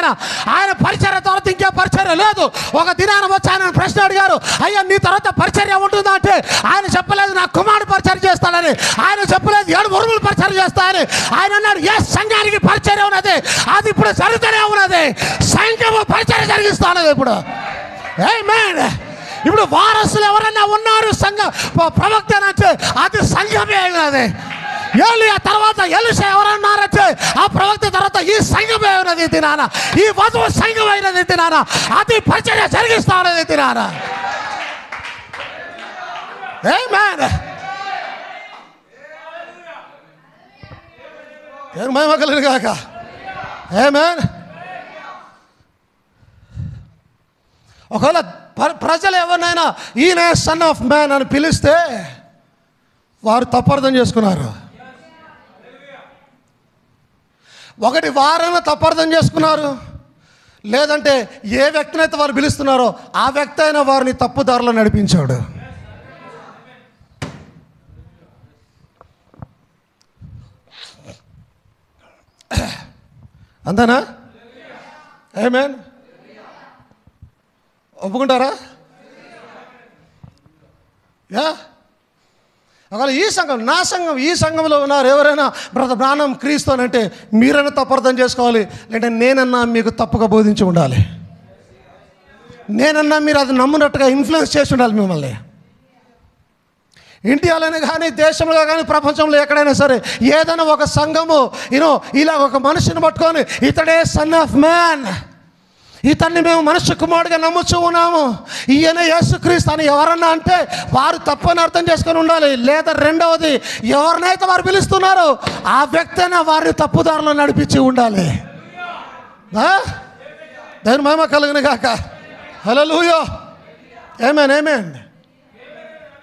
Speaker 1: ఆయన పరిచర్య తర్వాత ఇంకే పరిచర్య లేదు. ఒక దినాన వచ్చి ఆయన ప్రశ్న అడిగారు, అయ్యా నీ తర్వాత పరిచర్య ఉంటుందా అంటే ఆయన చెప్పలేదు నా కుమారుడు పరిచర్య చేస్తాడని. ఆయన చెప్పలేదు 7 ఉరుములు పరిచర్య చేస్తాయని. ఆయన అన్నాడు, ఏ సంఘానికి పరిచర్య ఉన్నది అది ఇప్పుడు జరుగుతూనే ఉన్నది. సంఘము పరిచర్య జరిగిస్తా ఉన్నది ఇప్పుడు. ఆమేన్. ఇప్పుడు వారసులు ఎవరైనా ఉన్నారు సంఘ ప్రవక్త అంటే అది సంఘమే ఉన్నది. ఏలియా తర్వాత ఎలీషా ఎవరన్నారంటే ఆ ప్రవక్త తర్వాత ఈ సంఘమే ఉన్నది తినాన, ఈ వధువు సంఘమైనది తినాన, అది పరిచర్య జరిగిస్తా ఉన్నది తినాన. ఆమేన్. మహిమ కలుగును గాక. ఆమేన్. ఒకవేళ ప్రజలు ఎవరినైనా ఈయన సన్ ఆఫ్ మ్యాన్ అని పిలిస్తే వారు తప్పర్థం చేసుకున్నారు. ఒకటి వారైనా తప్పర్థం చేసుకున్నారు, లేదంటే ఏ వ్యక్తినైతే వారు పిలుస్తున్నారో ఆ వ్యక్తి అయినా వారిని తప్పుదారిలో నడిపించాడు. అంతేనా? ఆమేన్. ఒప్పుకుంటారా? ఒకవేళ ఈ సంఘం నా సంఘం ఈ సంఘంలో ఉన్నారు ఎవరైనా బ్రదర్ బ్రానమ్ క్రీస్తు అని అంటే మీరైనా తప్పర్థం చేసుకోవాలి, లేదంటే నేనన్నా మీకు తప్పుగా బోధించి ఉండాలి, నేనన్నా మీరు అది నమ్మునట్టుగా ఇన్ఫ్లుయెన్స్ చేసి ఉండాలి మిమ్మల్ని. ఇండియాలోనే కానీ, దేశంలో కానీ, ప్రపంచంలో ఎక్కడైనా సరే ఏదైనా ఒక సంఘము ఇలా ఒక మనిషిని పట్టుకొని ఇతడే సన్ ఆఫ్ మ్యాన్, ఇతన్ని మేము మనుష్య కుమారుడిగా నమ్ముచూ ఉన్నాము, ఈయన యేసుక్రీస్తు అని ఎవరన్నా అంటే వారు తప్పని అర్థం చేసుకొని ఉండాలి. లేదా రెండవది, ఎవరినైతే వారు పిలుస్తున్నారో ఆ వ్యక్తి అయినా వారిని తప్పుదారిలో నడిపించి ఉండాలి. దాని మహిమ కలుగును గాక. హల్లెలూయా. ఆమేన్, ఆమేన్.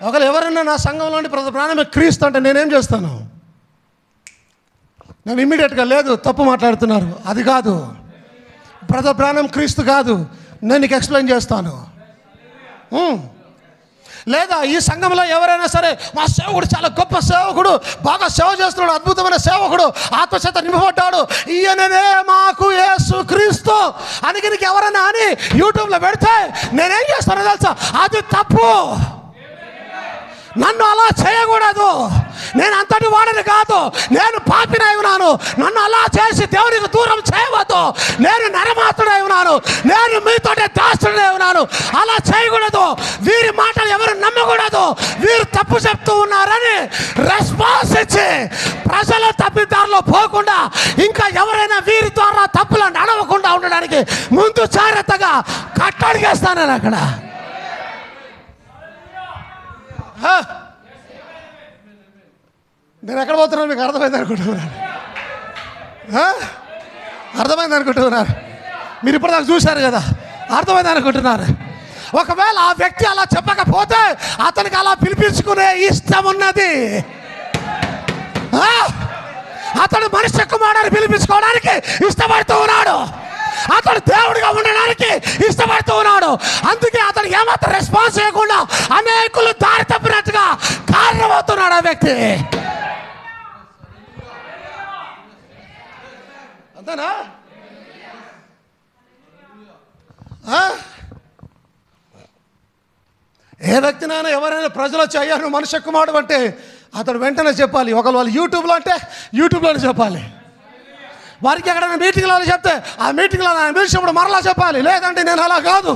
Speaker 1: ఒకవేళ ఎవరైనా నా సంఘంలోని ప్రాణమే క్రీస్తు అంటే నేనేం చేస్తాను? నేను ఇమ్మీడియట్గా లేదు తప్పు మాట్లాడుతున్నారు, అది కాదు, బ్రదర్ ప్రాణం క్రీస్తు కాదు, నేను నీకు ఎక్స్ప్లెయిన్ చేస్తాను. లేదా ఈ సంఘంలో ఎవరైనా సరే మా సేవకుడు చాలా గొప్ప సేవకుడు, బాగా సేవ చేస్తున్నాడు, అద్భుతమైన సేవకుడు, ఆత్మచేత నింపబడ్డాడు, ఈయననే మాకు యేసు క్రీస్తు అని నీకు ఎవరైనా అని యూట్యూబ్లో పెడితే నేనేం చేస్తానో తెలుసా? అది తప్పు. నన్ను అలా చేయకూడదు. నేను అంతటి వాడిని కాదు, నేను పాపినై ఉన్నాను. నన్ను అలా చేసి దేవునికి దూరం చేయవద్దు. నేను నరమాతుడై ఉన్నాను, నేను మీతోటే దాస్తుడై ఉన్నాను. అలా చేయకూడదు. వీరి మాటలు ఎవరు నమ్మకూడదు. వీరు తప్పు చెప్తూ ఉన్నారని రెస్పాన్స్ ఇచ్చి ప్రజల తప్పిదారిలో పోకుండా, ఇంకా ఎవరైనా వీరి ద్వారా తప్పులు నడవకుండా ఉండడానికి ముందు జాగ్రత్తగా కట్టడిగేస్తాను నేను అక్కడ. నేను ఎక్కడ పోతున్నాను మీకు అర్థమైంది అనుకుంటున్నాను. అర్థమైంది అనుకుంటున్నారు. మీరు ఇప్పటిదాకా చూశారు కదా, అర్థమైంది అనుకుంటున్నారు. ఒకవేళ ఆ వ్యక్తి అలా చెప్పకపోతే అతనికి అలా పిలిపించుకునే ఇష్టం ఉన్నది. అతడు మనిషి కుమారుడిని పిలిపించుకోవడానికి ఇష్టపడుతూ ఉన్నాడు. అతడు దేవుడిగా ఉండడానికి ఇష్టపడుతూ ఉన్నాడు. అందుకే అతను ఏమాత్రం రెస్పాన్స్ చేయకుండా అనేకులు దారి తప్పినట్టుగా కారణమవుతున్నాడు ఆ వ్యక్తి. అంతేనా? ఏ వ్యక్తినైనా ఎవరైనా ప్రజలు వచ్చి అయ్యా నువ్వు మనిషి కుమారుడు అంటే అతడు వెంటనే చెప్పాలి. ఒకవేళ వాళ్ళు యూట్యూబ్లో అంటే యూట్యూబ్లోనే చెప్పాలి. వారికి ఎక్కడైనా మీటింగ్లో చెప్తే ఆ మీటింగ్లో నేను పిలిచినప్పుడు మరలా చెప్పాలి. లేదంటే నేను అలా కాదు,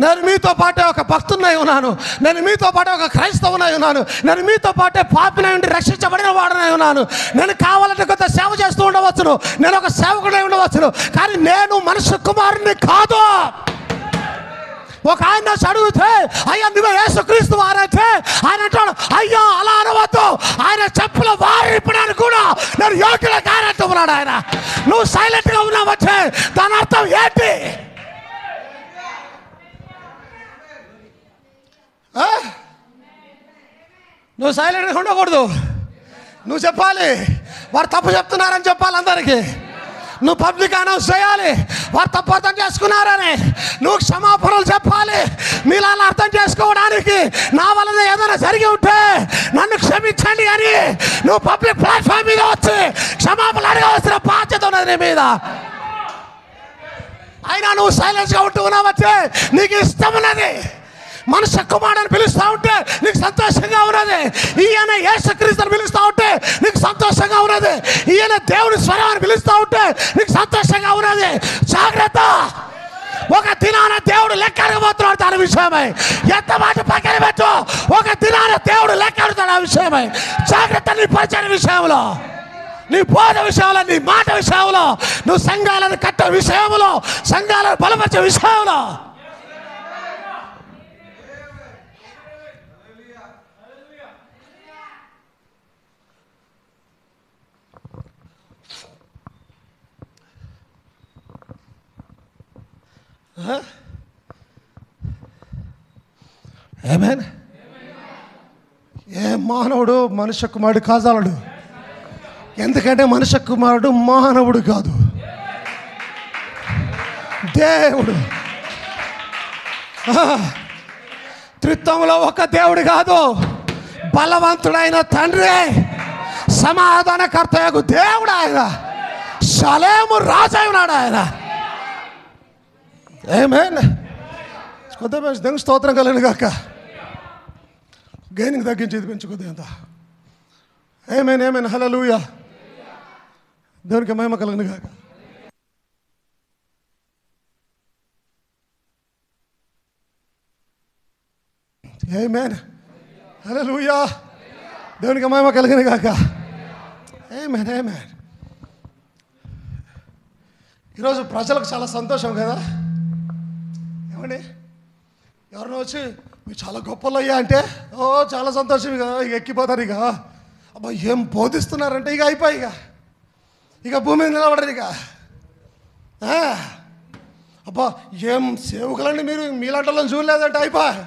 Speaker 1: నేను మీతో పాటే ఒక భక్తున్నై ఉన్నాను, నేను మీతో పాటే ఒక క్రైస్తవునై ఉన్నాను, నేను మీతో పాటే పాపినై ఉండి రక్షించబడిన వాడనై ఉన్నాను. నేను కావాలంటే కొంత సేవ చేస్తూ ఉండవచ్చును, నేను ఒక సేవకుడై ఉండవచ్చును, కానీ నేను మనుష్య కుమారుని కాదు. ఒక ఆయన అడిగితే అయ్యా నువ్వే యేసుక్రీస్తు వారైతే ఆయన అంటాడు అయ్యో అలా అనవద్దు, ఆయన చెప్పుల వారి ఇప్పడానికి కూడా నేను యోగ్యుల కారణం ఆయన. నువ్వు సైలెంట్గా ఉన్నావచ్చే దాని అర్థం ఏంటి? నువ్వు సైలెంట్గా ఉండకూడదు. నువ్వు చెప్పాలి, వారు తప్పు చెప్తున్నారని చెప్పాలి అందరికీ. నువ్వు పబ్లిక్ అనౌన్స్ చేయాలి, వారు తప్పు అర్థం చేసుకున్నారని. నువ్వు క్షమాపణలు చెప్పాలి. మీరు అలా అర్థం చేసుకోవడానికి నా వలన ఏదైనా జరిగి ఉంటే నన్ను క్షమించండి అని నువ్వు పబ్లిక్ ప్లాట్ఫామ్ మీద వచ్చి క్షమాపణ అడగవలసిన బాధ్యత ఉన్నది నీ మీద. అయినా నువ్వు సైలెన్స్గా ఉంటూ ఉన్నావచ్చే నీకు ఇష్టం ఉన్నది. మనుష్య కుమారుడిని పిలుస్తూ ఉంటే నీకు సంతోషంగా ఉన్నది. ఈయన యేసుక్రీస్తుని పిలుస్తూ ఉంటే నీకు సంతోషంగా ఉన్నది. ఈయన దేవుని స్వరాన్ని పిలుస్తూ ఉంటే నీకు సంతోషంగా ఉన్నది. జాగ్రత్త, ఒక దినాన దేవుడు లెక్క అడగబోతున్నాడు దాని విషయమై. ఎంత మాట పక్కన పెట్టు, ఒక దినాన దేవుడు లెక్క అడుగుతాడు ఆ విషయమై. జాగ్రత్త, నీ పరిచయ విషయంలో, నీ బోధ విషయంలో, నీ మాట విషయంలో, నువ్వు సంఘాలను కట్టే విషయంలో, సంఘాలను బలపరిచే విషయంలో. ఆమేన్. ఏ మానవుడు మనుష్య కుమారుడు కాజాలడు. ఎందుకంటే మనుష్య కుమారుడు మానవుడు కాదు, దేవుడు. త్రిత్వంలో ఒక దేవుడు కాదు, బలవంతుడైన తండ్రి, సమాధానకర్తయగు దేవుడు ఆయన, షలేము రాజు ఉన్నాడు ఆయన. ఆమేన్. కొద్దిగా దేవుని స్తోత్రం కలిగిన గాక. గెయినింగ్ తగ్గించేది పెంచుకోద్ది అంత. ఆమేన్, ఆమేన్, హల్లెలూయా. దేవునికి మహిమ కలిగిన గాక. ఆమేన్, హల్లెలూయా. దేవునికి మహిమ కలిగిన గాక. ఆమేన్, ఆమేన్. ఈరోజు ప్రజలకు చాలా సంతోషం కదా. ఏమండి, ఎవరినో వచ్చి మీరు చాలా గొప్పలయ్యా అంటే చాలా సంతోషం. ఇక ఎక్కిపోతారు. ఇక అబ్బా ఏం బోధిస్తున్నారంటే ఇక అయిపోయి ఇక భూమి మీద నిలబడరు. ఇక అబ్బా ఏం సేవకులండి మీరు, మీలాంటి వాళ్ళని చూడలేదంటే అయిపోయి.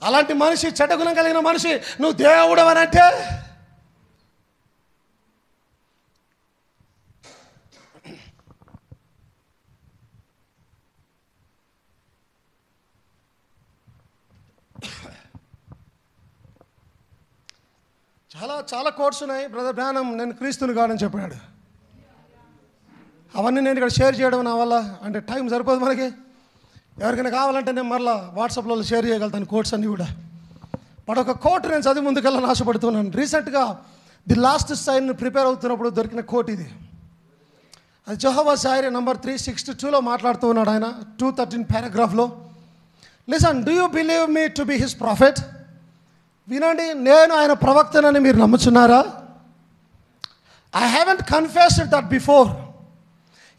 Speaker 1: అలాంటి మనిషి, చెడ్డగుణం కలిగిన మనిషి నువ్వు దేవుడు అని అంటే చాలా చాలా కోట్స్ ఉన్నాయి. బ్రదర్ బ్రానమ్ నేను క్రీస్తుని కాడని చెప్పాడు. అవన్నీ నేను ఇక్కడ షేర్ చేయడం నా వల్ల అంటే టైం సరిపోదు మనకి. ఎవరికైనా కావాలంటే నేను మరలా వాట్సాప్లో షేర్ చేయగలుగుతాను కోట్స్ అన్నీ కూడా. బట్ ఒక కోట్ నేను చదివి ముందుకెళ్ళని ఆశపడుతున్నాను. రీసెంట్గా ది లాస్ట్ సైన్ ప్రిపేర్ అవుతున్నప్పుడు దొరికిన కోట్ ఇది. అది యెహోవా శాయరీ నంబర్ 362లో మాట్లాడుతూ ఉన్నాడు ఆయన. 213 పారాగ్రాఫ్లో. Listen, do you believe me to be his prophet? వినండి, నేను ఆయన ప్రవక్తనని మీరు నమ్ముచున్నారా? I haven't confessed that before.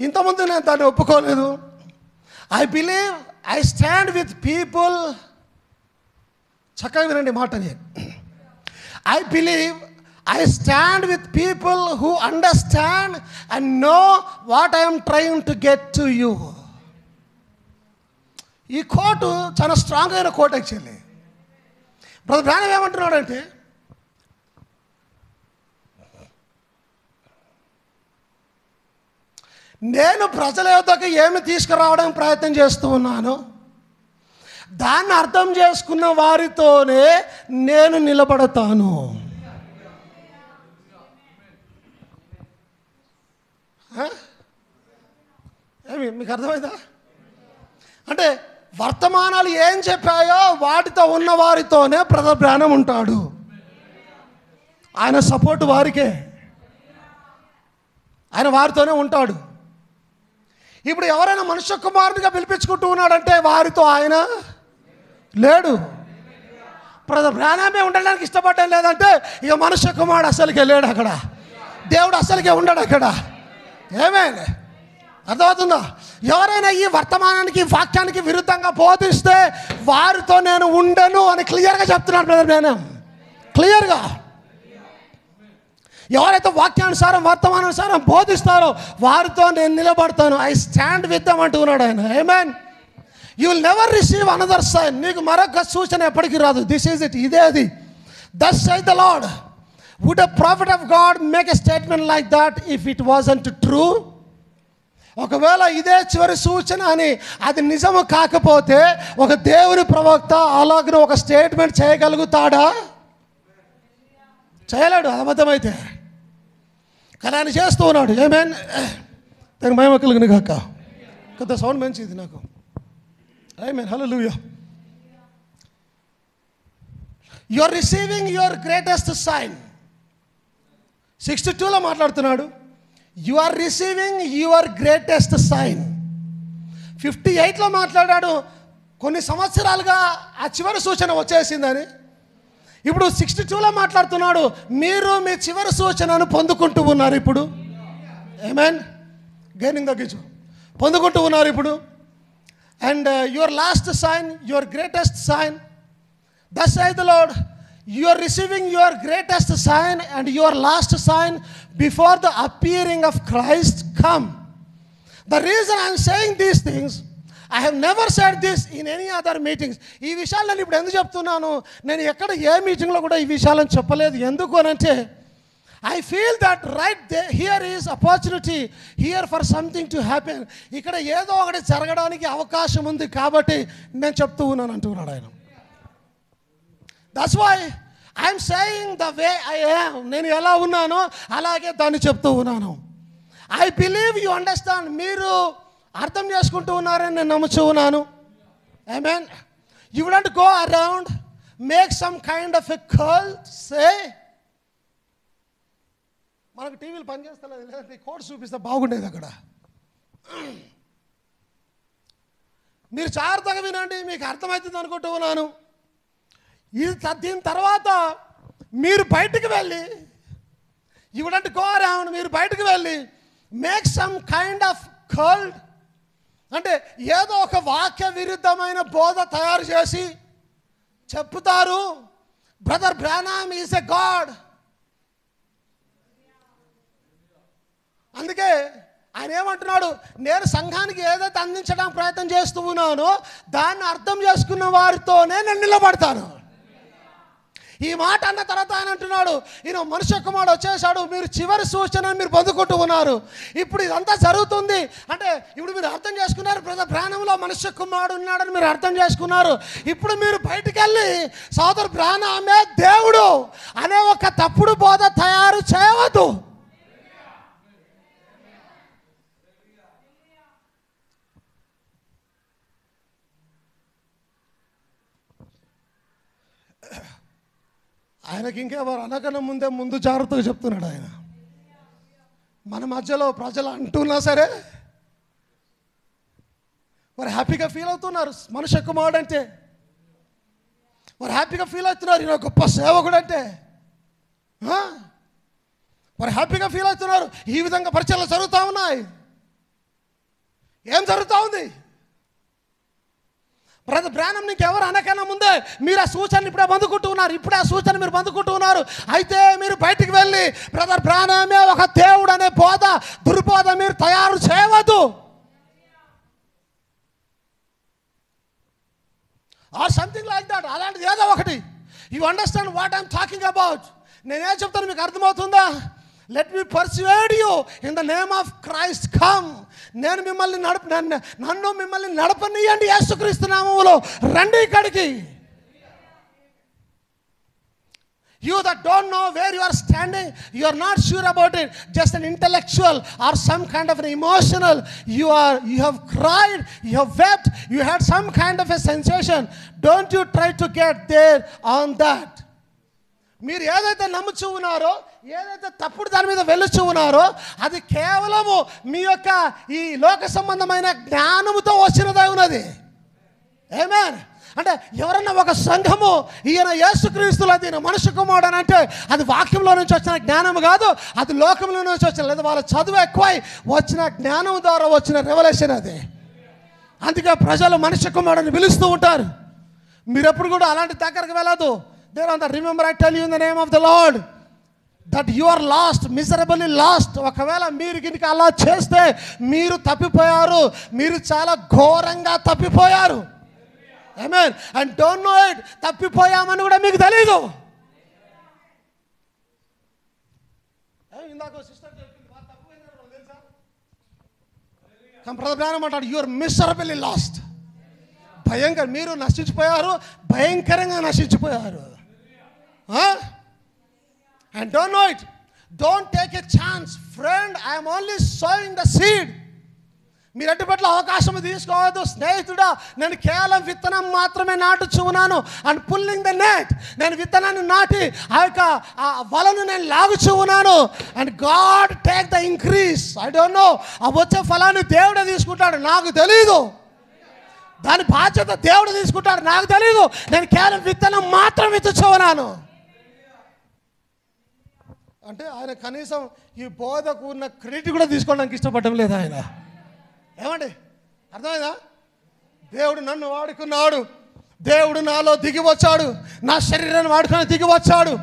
Speaker 1: ఇంతకుముందు నేను దాన్ని ఒప్పుకోలేదు. I believe I stand with people. చక్కగా వినండి మాటని. I believe I stand with people who understand and know what I'm trying to get to you. ఈ కోటు చాలా స్ట్రాంగ్ అయిన కోట్ యాక్చువల్లీ. బ్రదర్ బ్రానమ్ ఏమంటున్నాడంటే, నేను ప్రజల యొద్దకు ఏమి తీసుకురావడానికి ప్రయత్నం చేస్తూ ఉన్నాను, దాన్ని అర్థం చేసుకున్న వారితోనే నేను నిలబడతాను. ఏమి మీకు అర్థమైందా? అంటే వర్తమానాలు ఏం చెప్పాయో వాటితో ఉన్న వారితోనే బ్రదర్ బ్రానమ్ ఉంటాడు. ఆయన సపోర్ట్ వారికే, ఆయన వారితోనే ఉంటాడు. ఇప్పుడు ఎవరైనా మనుష్య కుమారునిగా పిలిపించుకుంటూ ఉన్నాడంటే వారితో ఆయన లేడు. బ్రదర్ బ్రానమే ఉండడానికి ఇష్టపడడం లేదంటే ఇక మనుష్య కుమారుడు అసలుకే లేడు అక్కడ. దేవుడు అసలుకే ఉండడు అక్కడ. ఏమైనా అర్థమవుతుందా? ఎవరైనా ఈ వర్తమానానికి, వాక్యానికి విరుద్ధంగా బోధిస్తే వారితో నేను ఉండను అని క్లియర్గా చెప్తున్నాను బ్రదర్ బ్రానమ్. క్లియర్గా ఎవరైతే వాక్యానుసారం, వర్తమానానుసారం బోధిస్తారో వారితో నేను నిలబడతాను. ఐ స్టాండ్ విత్ దెమ్ అంటున్నాడు ఆయన. ఆమేన్. You will never receive another sign. నీకు మరొక సూచన ఎప్పటికీ రాదు. దిస్ ఈజ్ ఇట్, ఇదే అది. Thus saith the Lord. Would a prophet of God make a statement like that if it wasn't true? ఒకవేళ ఇదే చివరి సూచన అని అది నిజము కాకపోతే ఒక దేవుని ప్రవక్త అలాగే ఒక స్టేట్మెంట్ చేయగలుగుతాడా? చేయలేడు, అబద్ధమైతే. కానీ ఆయన చేస్తూ ఉన్నాడు. ఆమేన్. దానికి మహిమ కలుగును గాక. కొంత సౌండ్ మంచిది నాకు. ఆమేన్. హల్లెలూయా. You are receiving your greatest sign. 62లో మాట్లాడుతున్నాడు. You are receiving your greatest sign. 58లో మాట్లాడాడు కొన్ని సంవత్సరాలుగా ఆ చివరి సూచన వచ్చేసిందని. ఇప్పుడు 62లో మాట్లాడుతున్నాడు, మీరు మీ చివరి సూచనను పొందుకుంటూ ఉన్నారు ఇప్పుడు. ఆమేన్. గెయినింగ్ ద గిజ్ పొందుకుంటూ ఉన్నారు ఇప్పుడు. And your last sign, your greatest sign. Thus saith the Lord, you are receiving your greatest sign and your last sign before the appearing of Christ come. The reason I am saying these things, I have never said this in any other meetings. ఈ విషయాలు నేను ఇప్పుడు ఎందుకు చెప్తున్నాను, నేను ఎక్కడ ఏ మీటింగ్లో కూడా ఈ విషయాలను చెప్పలేదు. ఎందుకు అనంటే I feel that right there, here is opportunity here for something to happen. ఇక్కడ ఏదో ఒకటి జరగడానికి అవకాశం ఉంది కాబట్టి నేను చెప్తూ ఉన్నాను అంటున్నాడు ఆయన. That's why I'm saying the way I am. నేను ఎలా ఉన్నానో అలాగే దాన్ని చెప్తూ ఉన్నాను. I believe you understand. మీరు అర్థం చేసుకుంటూ ఉన్నారని నేను నమ్ముతూ ఉన్నాను. Amen. You wouldn't go around, make some kind of a cult, say. మనకు టీవీలు పనిచేస్తలేదు, లేదంటే కోర్స్ చూపిస్తే బాగుండేది అక్కడ. మీరు జాగ్రత్తగా వినండి, మీకు అర్థమవుతుంది అనుకుంటూ ఉన్నాను. దీని తర్వాత మీరు బయటికి వెళ్ళి ఇవిడంటే కోరామని మీరు బయటికి వెళ్ళి make some kind of cult, అంటే ఏదో ఒక వాక్య విరుద్ధమైన బోధ తయారు చేసి చెప్తారు, brother Branham is a God. అందుకే ఆయన ఏమంటున్నాడు, నేను సంఘానికి ఏదైతే అందించడానికి ప్రయత్నం చేస్తూ ఉన్నానో దాన్ని అర్థం చేసుకున్న వారితోనే నేను నిలబడతాను. ఈ మాట అన్న తర్వాత ఆయన అంటున్నాడు, ఈయన మనుష్య కుమారుడు వచ్చేసాడు, మీరు చివరి సూచన మీరు పొందుకుంటూ ఉన్నారు. ఇప్పుడు ఇదంతా జరుగుతుంది అంటే ఇప్పుడు మీరు అర్థం చేసుకున్నారు, బ్రదర్ బ్రానమ్లో మనుష్య కుమారుడు ఉన్నాడని మీరు అర్థం చేసుకున్నారు. ఇప్పుడు మీరు బయటికి వెళ్ళి సోదరు బ్రానమే దేవుడు అనే ఒక తప్పుడు బోధ తయారు చేయవద్దు. ఆయనకి ఇంకెవరు అనకన్నా ముందు జాగ్రత్తగా చెప్తున్నాడు ఆయన. మన మధ్యలో ప్రజలు అంటున్నా సరే వారు హ్యాపీగా ఫీల్ అవుతున్నారు. మనుష్య కుమారుడు అంటే వారు హ్యాపీగా ఫీల్ అవుతున్నారు. ఈయన గొప్ప సేవకుడు అంటే వారు హ్యాపీగా ఫీల్ అవుతున్నారు. ఈ విధంగా పరిచయాలు జరుగుతూ ఉన్నాయి. ఏం జరుగుతూ ఉంది? బ్రదర్ బ్రానమ్ నీకు ఎవరు అనకన్నా ముందే మీరు ఆ సూచనని ఇప్పుడే పొందుకుంటూ ఉన్నారు. ఇప్పుడు ఆ సూచన మీరు పొందుకుంటూ ఉన్నారు. అయితే మీరు బయటికి వెళ్ళి బ్రదర్ బ్రానమే ఒక దేవుడు అనే బోధ దుర్బోధ మీరు తయారు చేయవద్దు. Or something like that. అలాంటిది ఏదో ఒకటి. You understand what I'm talking about. నేనేం చెప్తాను మీకు అర్థమవుతుందా? Let me persuade you in the name of Christ come. నేను మిమ్మల్ని నన్ను మిమ్మల్ని నడపనియండి యేసుక్రీస్తు నామములో రండి ఇక్కడికి. You that don't know where you are standing, you are not sure about it, just an intellectual or some kind of an emotional, you have cried, you have wept, you had some kind of a sensation. Don't you try to get there on that. మీరు ఏదైతే నమ్ముచూ ఉన్నారో, ఏదైతే తప్పుడు దాని మీద వెళ్ళుచూ ఉన్నారో అది కేవలము మీ యొక్క ఈ లోక సంబంధమైన జ్ఞానముతో వచ్చినదై ఉన్నది. ఆమేన్. అంటే ఎవరన్నా ఒక సంఘము ఈయన యేసుక్రీస్తులో ఈయన మనుష్య కుమారుడు అని అంటే అది వాక్యంలో నుంచి వచ్చిన జ్ఞానం కాదు, అది లోకంలో నుంచి వచ్చిన, లేదా వాళ్ళ చదువు ఎక్కువై వచ్చిన జ్ఞానం ద్వారా వచ్చిన రెవల్యూషన్ అది. అందుకే ప్రజలు మనుష్య కుమారుడిని పిలుస్తూ ఉంటారు. మీరు ఎప్పుడు కూడా అలాంటి దగ్గరకు వెళ్ళదు. Remember, I tell you in the name of the Lord that you are lost, miserably lost. ఒకవేళ మీరు గినికి అలా చేస్తే మీరు తప్పిపోయారు, మీరు చాలా ఘోరంగా తప్పిపోయారు. Amen. And don't know it. తప్పిపోయామని కూడా మీకు తెలీదు. ఇందాక సిస్టర్ చెప్పింది బాగా తప్పిపోయింది తెలుసా? బ్రదర్ బ్రానమ్ అంటాడు, you are miserably lost. భయంకర మీరు నశించిపోయారు, భయంకరంగా నశించిపోయారు. And don't know it. Don't take a chance. Friend, I am only sowing the seed. మీరు అటు పట్ల అవకాశం తీసుకోవద్దు. స్నేహితుడా, నేను కేవలం విత్తనం మాత్రమే నాటుచు ఉన్నాను. అండ్ పుల్లింగ్ ద నెట్, నేను విత్తనాన్ని నాటి ఆ యొక్క వలను నేను లాగుచూ ఉన్నాను. And God take the increase. I don't know, ఆ వచ్చే ఫలాన్ని దేవుడే తీసుకుంటాడు, నాకు తెలీదు. దాని బాధ్యత దేవుడు తీసుకుంటాడు, నాకు తెలీదు. నేను కేవలం విత్తనం మాత్రం విత్తుచూ ఉన్నాను. అంటే ఆయన కనీసం ఈ బోధకు ఉన్న క్రెడిట్ కూడా తీసుకోవడానికి ఇష్టపడడం లేదు ఆయన. ఏమండి అర్థమైందా? దేవుడు నన్ను వాడుకున్నాడు, దేవుడు నాలో దిగి వచ్చాడు, నా శరీరాన్ని వాడుకొని దిగి వచ్చాడు,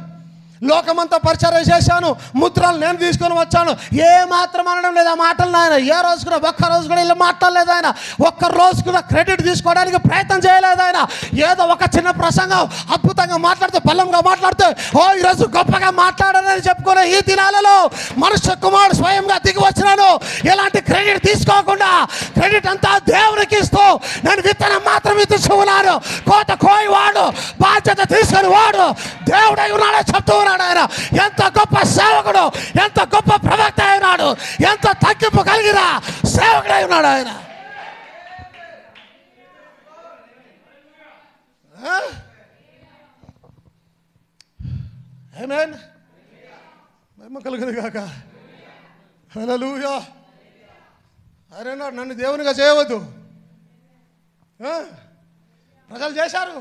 Speaker 1: లోకమంతా పరిచయం చేశాను, ముద్రలు నేను తీసుకొని వచ్చాను. ఏ మాత్రం అనడం లేదు ఆ మాటలు ఆయన. ఏ రోజు కూడా ఒక్క రోజు కూడా ఇలా మాట్లాడలేదు ఆయన. ఒక్క రోజు కూడా క్రెడిట్ తీసుకోవడానికి ప్రయత్నం చేయలేదు ఆయన. ఏదో ఒక చిన్న ప్రసంగం అద్భుతంగా మాట్లాడితే, బలంగా మాట్లాడితే, ఓ ఈరోజు గొప్పగా మాట్లాడాలని చెప్పుకునే ఈ దినాలలో మనుష్య కుమారుడు స్వయంగా దిగి వచ్చినాను. ఎలాంటి క్రెడిట్ తీసుకోకుండా క్రెడిట్ అంతా దేవునికి ఇస్తూ నేను విత్తనం మాత్రం ఇస్తూ ఉన్నాను. కోత కోయి వాడు, బాధ్యత తీసుకొని వాడు దేవుడై ఉన్నాడో చెప్తూ ఉన్నాడు ఆయన. ఎంత గొప్ప సేవకుడు, ఎంత గొప్ప ప్రవక్త అయినాడు, ఎంత తగ్గింపు కలిగిన సేవకుడై ఉన్నాడు ఆయన. ఆమేన్. మహిమ కలుగును గాక. హల్లెలూయా. అరే నన్ను దేవునిగా చేయవద్దు. ప్రజలు చేశారు,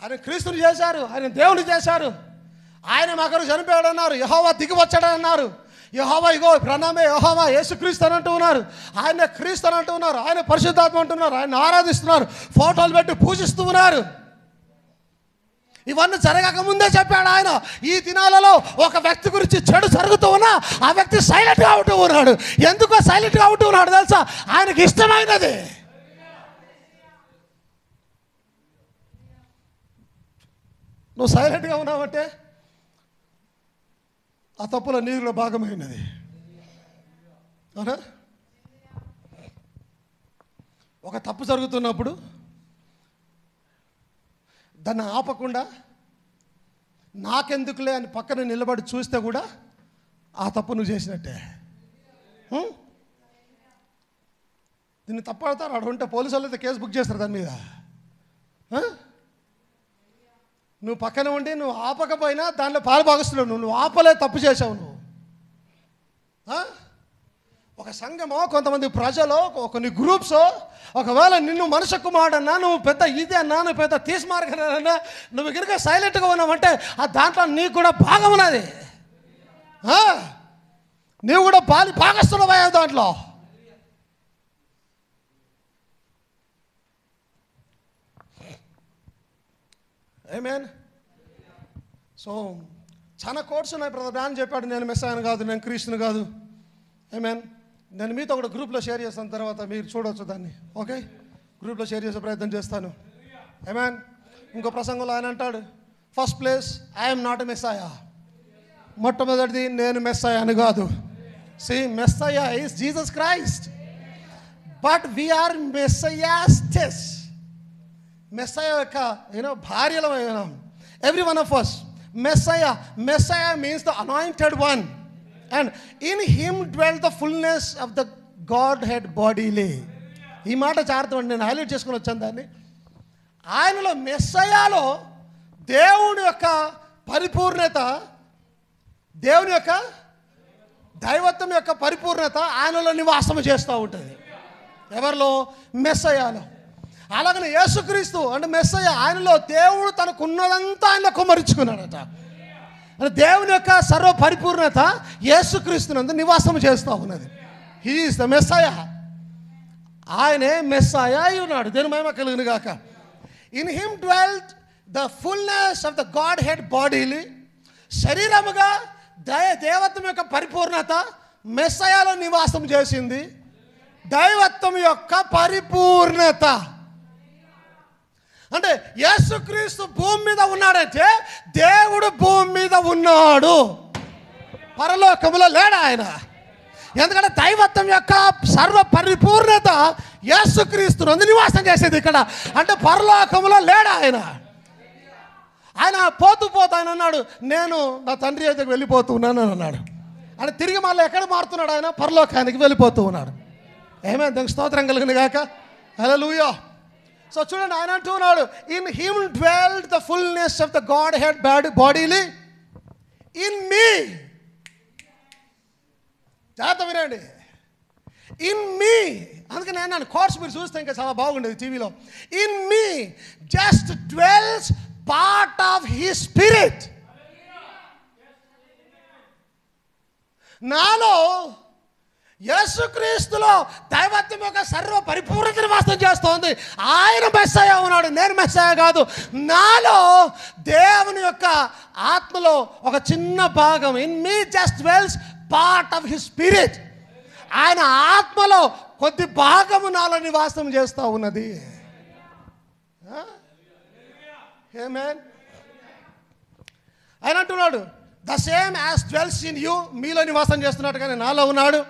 Speaker 1: ఆయన క్రీస్తుని చేశారు, ఆయన దేవుని చేశారు. ఆయన మగరు చనిపోయాడు అన్నారు, యెహోవా దిగి వచ్చాడని అన్నారు. యెహోవా ఇగో ప్రణామే యెహోవా యేసుక్రీస్తు అని అంటూ ఉన్నారు. ఆయన క్రీస్తు అని అంటూ ఉన్నారు, ఆయన పరిశుద్ధాత్మ అంటున్నారు, ఆయన ఆరాధిస్తున్నారు, ఫోటోలు పెట్టి పూజిస్తూ ఉన్నారు. ఇవన్నీ జరగక ముందే చెప్పాడు ఆయన. ఈ దినాలలో ఒక వ్యక్తి గురించి చెడు జరుగుతూ ఉన్నా ఆ వ్యక్తి సైలెంట్గా ఉంటూ ఉన్నాడు. ఎందుకో సైలెంట్గా ఉంటూ ఉన్నాడు తెలుసా? ఆయనకి ఇష్టమైనది. నువ్వు సైలెంట్గా ఉన్నావంటే ఆ తప్పుల నీరులో భాగమైనది. అవునా? ఒక తప్పు జరుగుతున్నప్పుడు దాన్ని ఆపకుండా నాకెందుకులే అని పక్కన నిలబడి చూస్తే కూడా ఆ తప్పు నువ్వు చేసినట్టే. దీన్ని తప్పడతారు. అక్కడ ఉంటే పోలీసు వాళ్ళు అయితే కేసు బుక్ చేస్తారు దాని మీద. నువ్వు పక్కన ఉండి నువ్వు ఆపకపోయినా దానిలో పాలు భాగస్తున్నావు. నువ్వు ఆపలే, తప్పు చేసావు నువ్వు. ఒక సంఘమో, కొంతమంది ప్రజలు, కొన్ని గ్రూప్స్ ఒకవేళ నిన్ను మనుష్య కుమారుడన్నా, నువ్వు పెద్ద ఇది అన్నా, నువ్వు పెద్ద తీసిమార్గన్నా, నువ్వు కనుక సైలెంట్గా ఉన్నావంటే ఆ దాంట్లో నీకు కూడా భాగం ఉన్నది. నీవు కూడా భాగస్తున్నావా దాంట్లో? ఆమేన్. సో చాలా కోర్స్ ఉన్నాయి. బ్రదర్ డాన్ చెప్పాడు, నేను మెస్సాయను కాదు, నేను క్రీస్తుని కాదు. ఆమేన్. నేను మీతో ఒక గ్రూప్లో షేర్ చేస్తాను, తర్వాత మీరు చూడవచ్చు దాన్ని. ఓకే, గ్రూప్లో షేర్ చేసే ప్రయత్నం చేస్తాను. ఆమేన్. ఇంకో ప్రసంగంలో ఆయన అంటాడు, first place I'm not a Messiah. మొట్టమొదటిది నేను మెస్సాయాను కాదు. See, Messiah is Jesus Christ, but we are messiahettes. Messiah యొక్క భార్యలమైనాం. Every one of us Messiah means the anointed one, and in him dwelt the fullness of the Godhead bodily. ఈ మాట జాగ్రత్త, నేను హైలైట్ చేసుకుని వచ్చాను దాన్ని. ఆయనలో మెస్సయాలో దేవుని యొక్క పరిపూర్ణత, దేవుని యొక్క దైవత్వం యొక్క పరిపూర్ణత ఆయనలో నివాసం చేస్తూ ఉంటుంది. ఎవరిలో? మెస్సయాలో. అలాగనే యేసుక్రీస్తు అంటే మెస్సయ్య, ఆయనలో దేవుడు తనకున్నదంతా ఆయన కుమ్మరించుకున్నాడట. అంటే దేవుని యొక్క సర్వ పరిపూర్ణత యేసుక్రీస్తునందు నివాసం చేస్తూ ఉన్నది. He is the Messiah. ఆయనే మెస్సయ్య అయి ఉన్నాడు. దేవుని మహిమ కలుగును గాక. In him dwelt the fullness of the Godhead bodily. శరీరముగా దేవత్వం యొక్క పరిపూర్ణత మెస్సయ్యలో నివాసం చేసింది. దైవత్వం యొక్క పరిపూర్ణత అంటే యేసుక్రీస్తు భూమి మీద ఉన్నాడంటే దేవుడు భూమి మీద ఉన్నాడు, పరలోకములో లేడు ఆయన. ఎందుకంటే దైవత్వం యొక్క సర్వ పరిపూర్ణత యేసుక్రీస్తునందు నివాసం చేసేది ఇక్కడ. అంటే పరలోకములో లేడు ఆయన. ఆయన పోతూ ఆయన అన్నాడు, నేను నా తండ్రి అయితే వెళ్ళిపోతూ ఉన్నాను అని అన్నాడు. అంటే తిరిగి మళ్ళీ ఎక్కడ మారుతున్నాడు? ఆయన పరలోకానికి వెళ్ళిపోతూ ఉన్నాడు. ఏమైనా దానికి స్తోత్రం కలిగింది గాక. హల్లెలూయా. సో చూడండి, ఆయన అంటూ ఉన్నాడు, in him dwelt the fullness of the Godhead bodily in me. జాగ్రత్త వినండి, ఇన్ మీ. అందుకని నేను కోర్స్ మీరు చూస్తే ఇంకా చాలా బాగుండేది టీవీలో. In me just dwells part of his spirit. నాలో యేసుక్రీస్తులో దైవత్వం యొక్క సర్వ పరిపూర్ణత నివాసం చేస్తోంది. ఆయన మెస్సయ్య ఉన్నాడు, నేను మెస్సయ్య కాదు. నాలో దేవుని యొక్క ఆత్మలో ఒక చిన్న భాగం, in me just dwells part of his spirit. ఆయన ఆత్మలో కొద్ది భాగము నాలో నివాసం చేస్తూ ఉన్నది. ఆమేన్. ఆయన అంటున్నాడు, the same as dwells in you. మీలో నివాసం చేస్తున్నట్టుగానే నాలో ఉన్నాడు.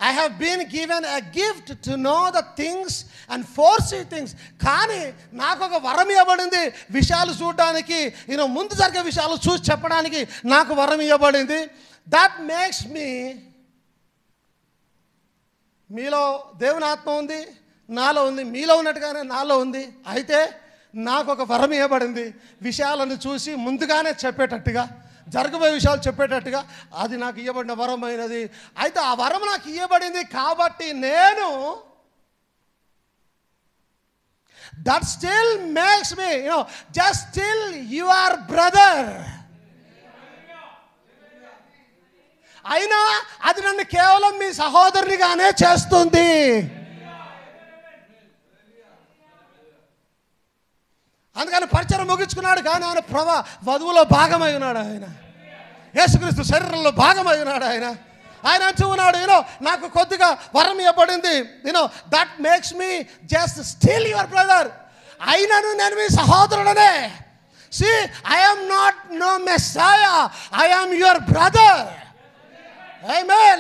Speaker 1: I have been given a gift to know the things and foresee things. కానీ నాకు ఒక వరం ఇవ్వబడింది, విషయాలు చూడడానికి, ముందు జరిగే విషయాలు చూసి చెప్పడానికి నాకు వరం ఇవ్వబడింది. That makes me. మీలో దేవుని ఆత్మ ఉంది, నాలో ఉంది. మీలో ఉన్నట్టుగానే నాలో ఉంది. అయితే నాకు ఒక వరం ఇవ్వబడింది, విషయాలను చూసి ముందుగానే చెప్పేటట్టుగా, జరగబోయే విషయాలు చెప్పేటట్టుగా. అది నాకు ఇవ్వబడిన వరమైనది. అయితే ఆ వరం నాకు ఇవ్వబడింది కాబట్టి నేను that still makes me just still your brother. అయినా అది నన్ను కేవలం మీ సహోదరునిగానే చేస్తుంది. అందుకని పరిచయం ముగించుకున్నాడు, కానీ ఆయన వధువులో భాగమై ఉన్నాడు. ఆయన యేసుక్రీస్తు శరీరంలో భాగమై ఉన్నాడు. ఆయన అంటూ ఉన్నాడు, నాకు కొద్దిగా వరం ఇవ్వబడింది, that makes me just still your brother. అయినను నేను మీ సహోదరుడనే. See, I am not no Messiah, I am your brother. Amen.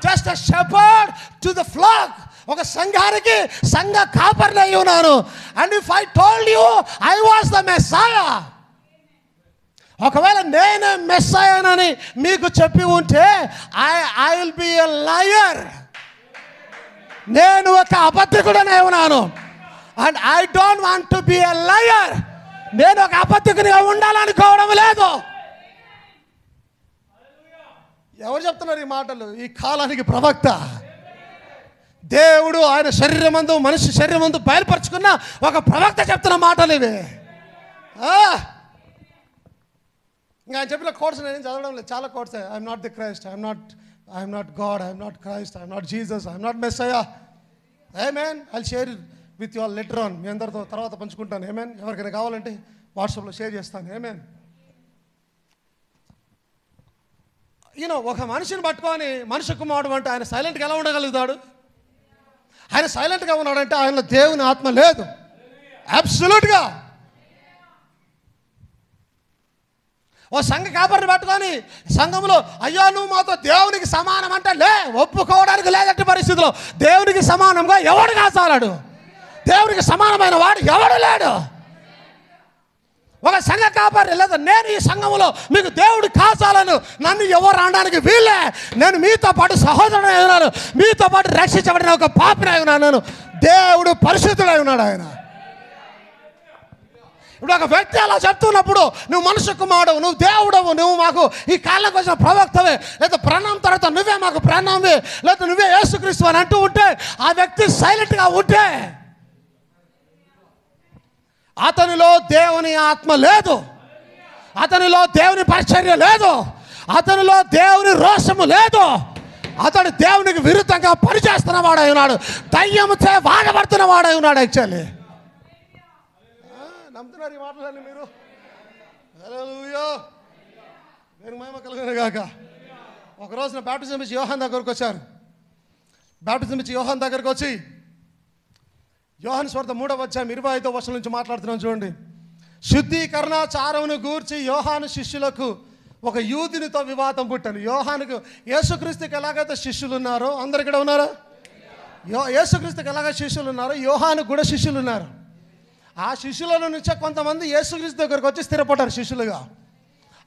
Speaker 1: Just a shepherd to the flock. ఒక సంఘానికి సంఘ కాపరినై ఉన్నాను. And if I told you I was the మెస్సాయా, ఒకవేళ నేనే మెస్సాయానని మీకు చెప్పి ఉంటే I will be a liar. నేను ఒక అబద్ధికుడనే ఉన్నాను. And I don't want to be a liar. నేను ఒక అబద్ధికునిగా ఉండాలనుకోవడం లేదు. ఎవరు చెప్తున్నారు ఈ మాటలు? ఈ కాలానికి ప్రవక్త దేవుడు ఆయన శరీరమందు మనిషి శరీరమందు బయలుపరుచుకున్న ఒక ప్రవక్త చెప్తున్న మాటలు ఇవి. ఇంకా ఆయన చెప్పిన కోర్స్ నేను చదవడం లేదు, చాలా course. I'm not the Christ, I'm not God, I'm not Christ, I'm not Jesus, I'm not Messiah. ఆమేన్. I'll share with your letter on. మీ అందరితో తర్వాత పంచుకుంటాను. ఆమేన్. ఎవరికైనా కావాలంటే వాట్సాప్లో షేర్ చేస్తాను. ఆమేన్. ఒక మనిషిని పట్టుకొని మనిషి కుమారుడు అంటే ఆయన సైలెంట్గా ఎలా ఉండగలుగుతాడు? ఆయన సైలెంట్గా ఉన్నాడంటే ఆయనలో దేవుని ఆత్మ లేదు. అబ్సల్యూట్గా. ఓ సంఘ కాపరిని పట్టుకొని సంఘంలో అయ్యా నువ్వు మాతో దేవునికి సమానం అంటే ఒప్పుకోవడానికి లేదట్టి పరిస్థితిలో దేవునికి సమానంగా ఎవడు కాచాలాడు? దేవునికి సమానమైన వాడు ఎవడు లేడు. ఒక సంఘ కాపరి లేదా నేను ఈ సంఘంలో మీకు దేవుడు కాచాలను నన్ను ఎవరు అనడానికి వీళ్ళే. నేను మీతో పాటు సహోదరుడై ఉన్నాను, మీతో పాటు రక్షించబడిన ఒక పాపినై ఉన్నాను. దేవుడు పరిశుద్ధుడై ఉన్నాడు. ఆయన ఇప్పుడు ఒక వ్యక్తి అలా చెప్తున్నప్పుడు నువ్వు మనుష్య కుమారుడు, నువ్వు దేవుడవు, నువ్వు మాకు ఈ కాళ్ళకు వచ్చిన ప్రవక్తవే, లేదా ప్రాణం తర్వాత నువ్వే మాకు ప్రాణంవే, లేదా నువ్వే యేసుక్రీస్తు అని అంటూ ఉంటే ఆ వ్యక్తి సైలెంట్గా ఉంటే అతనిలో దేవుని ఆత్మ లేదు, అతనిలో దేవుని పరిచర్య లేదు, అతనిలో దేవుని రోషము లేదు. అతడు దేవునికి విరుద్ధంగా పనిచేస్తున్న వాడై ఉన్నాడు, దయ్యముచే వాడబడుతున్న వాడై ఉన్నాడు. యాక్చువల్లీ నమ్ముతున్నారు ఈ మాటలన్నీ మీరు? హల్లెలూయా, నేను మహిమ కలుగును గాక. ఒక రోజున బాప్టిజం ఇచ్చి యోహాన్ దగ్గరకు వచ్చారు. బాప్టిజం ఇచ్చి యోహాన్ దగ్గరకు వచ్చి యోహాను సువార్త 3వ అధ్యాయం 25వ వచనం నుంచి మాట్లాడుతున్నాం చూడండి. శుద్ధీకరణ చారమును గూర్చి యోహాను శిష్యులకు ఒక యూదునితో వివాదం పుట్టాను. యోహానుకు యేసుక్రీస్తుకి ఎలాగైతే శిష్యులు ఉన్నారో, అందరు ఇక్కడ ఉన్నారా? యేసుక్రీస్తుకి ఎలాగ శిష్యులు ఉన్నారో యోహాను కూడా శిష్యులు ఉన్నారు. ఆ శిష్యుల నుంచే కొంతమంది యేసుక్రీస్తు దగ్గరకు వచ్చి స్థిరపడ్డారు శిష్యులుగా.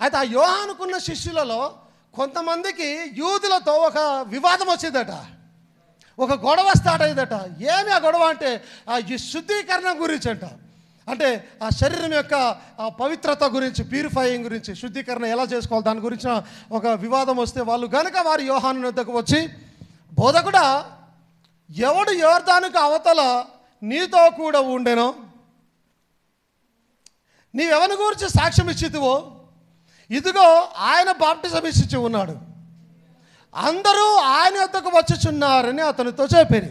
Speaker 1: అయితే ఆ యోహానుకున్న శిష్యులలో కొంతమందికి యూదులతో ఒక వివాదం వచ్చిందట, ఒక గొడవ స్టార్ట్ అయ్యిందట. ఏమి ఆ గొడవ అంటే ఈ శుద్ధీకరణ గురించి అంట. అంటే ఆ శరీరం యొక్క పవిత్రత గురించి, ప్యూరిఫైయింగ్ గురించి, శుద్ధీకరణ ఎలా చేసుకోవాలి దాని గురించి ఒక వివాదం వస్తే వాళ్ళు కనుక వారి యోహాను వద్దకు వచ్చి, బోధకుడా, ఎవడు యోర్దానుకు అవతల నీతో కూడా ఉండెనో, నీవెవని గురించి సాక్ష్యం ఇచ్చితివో, ఇదిగో ఆయన బాప్టిజం ఇచ్చి ఉన్నాడు, అందరూ ఆయన వద్దకు వచ్చుచున్నారని అతనితో చెప్పారు.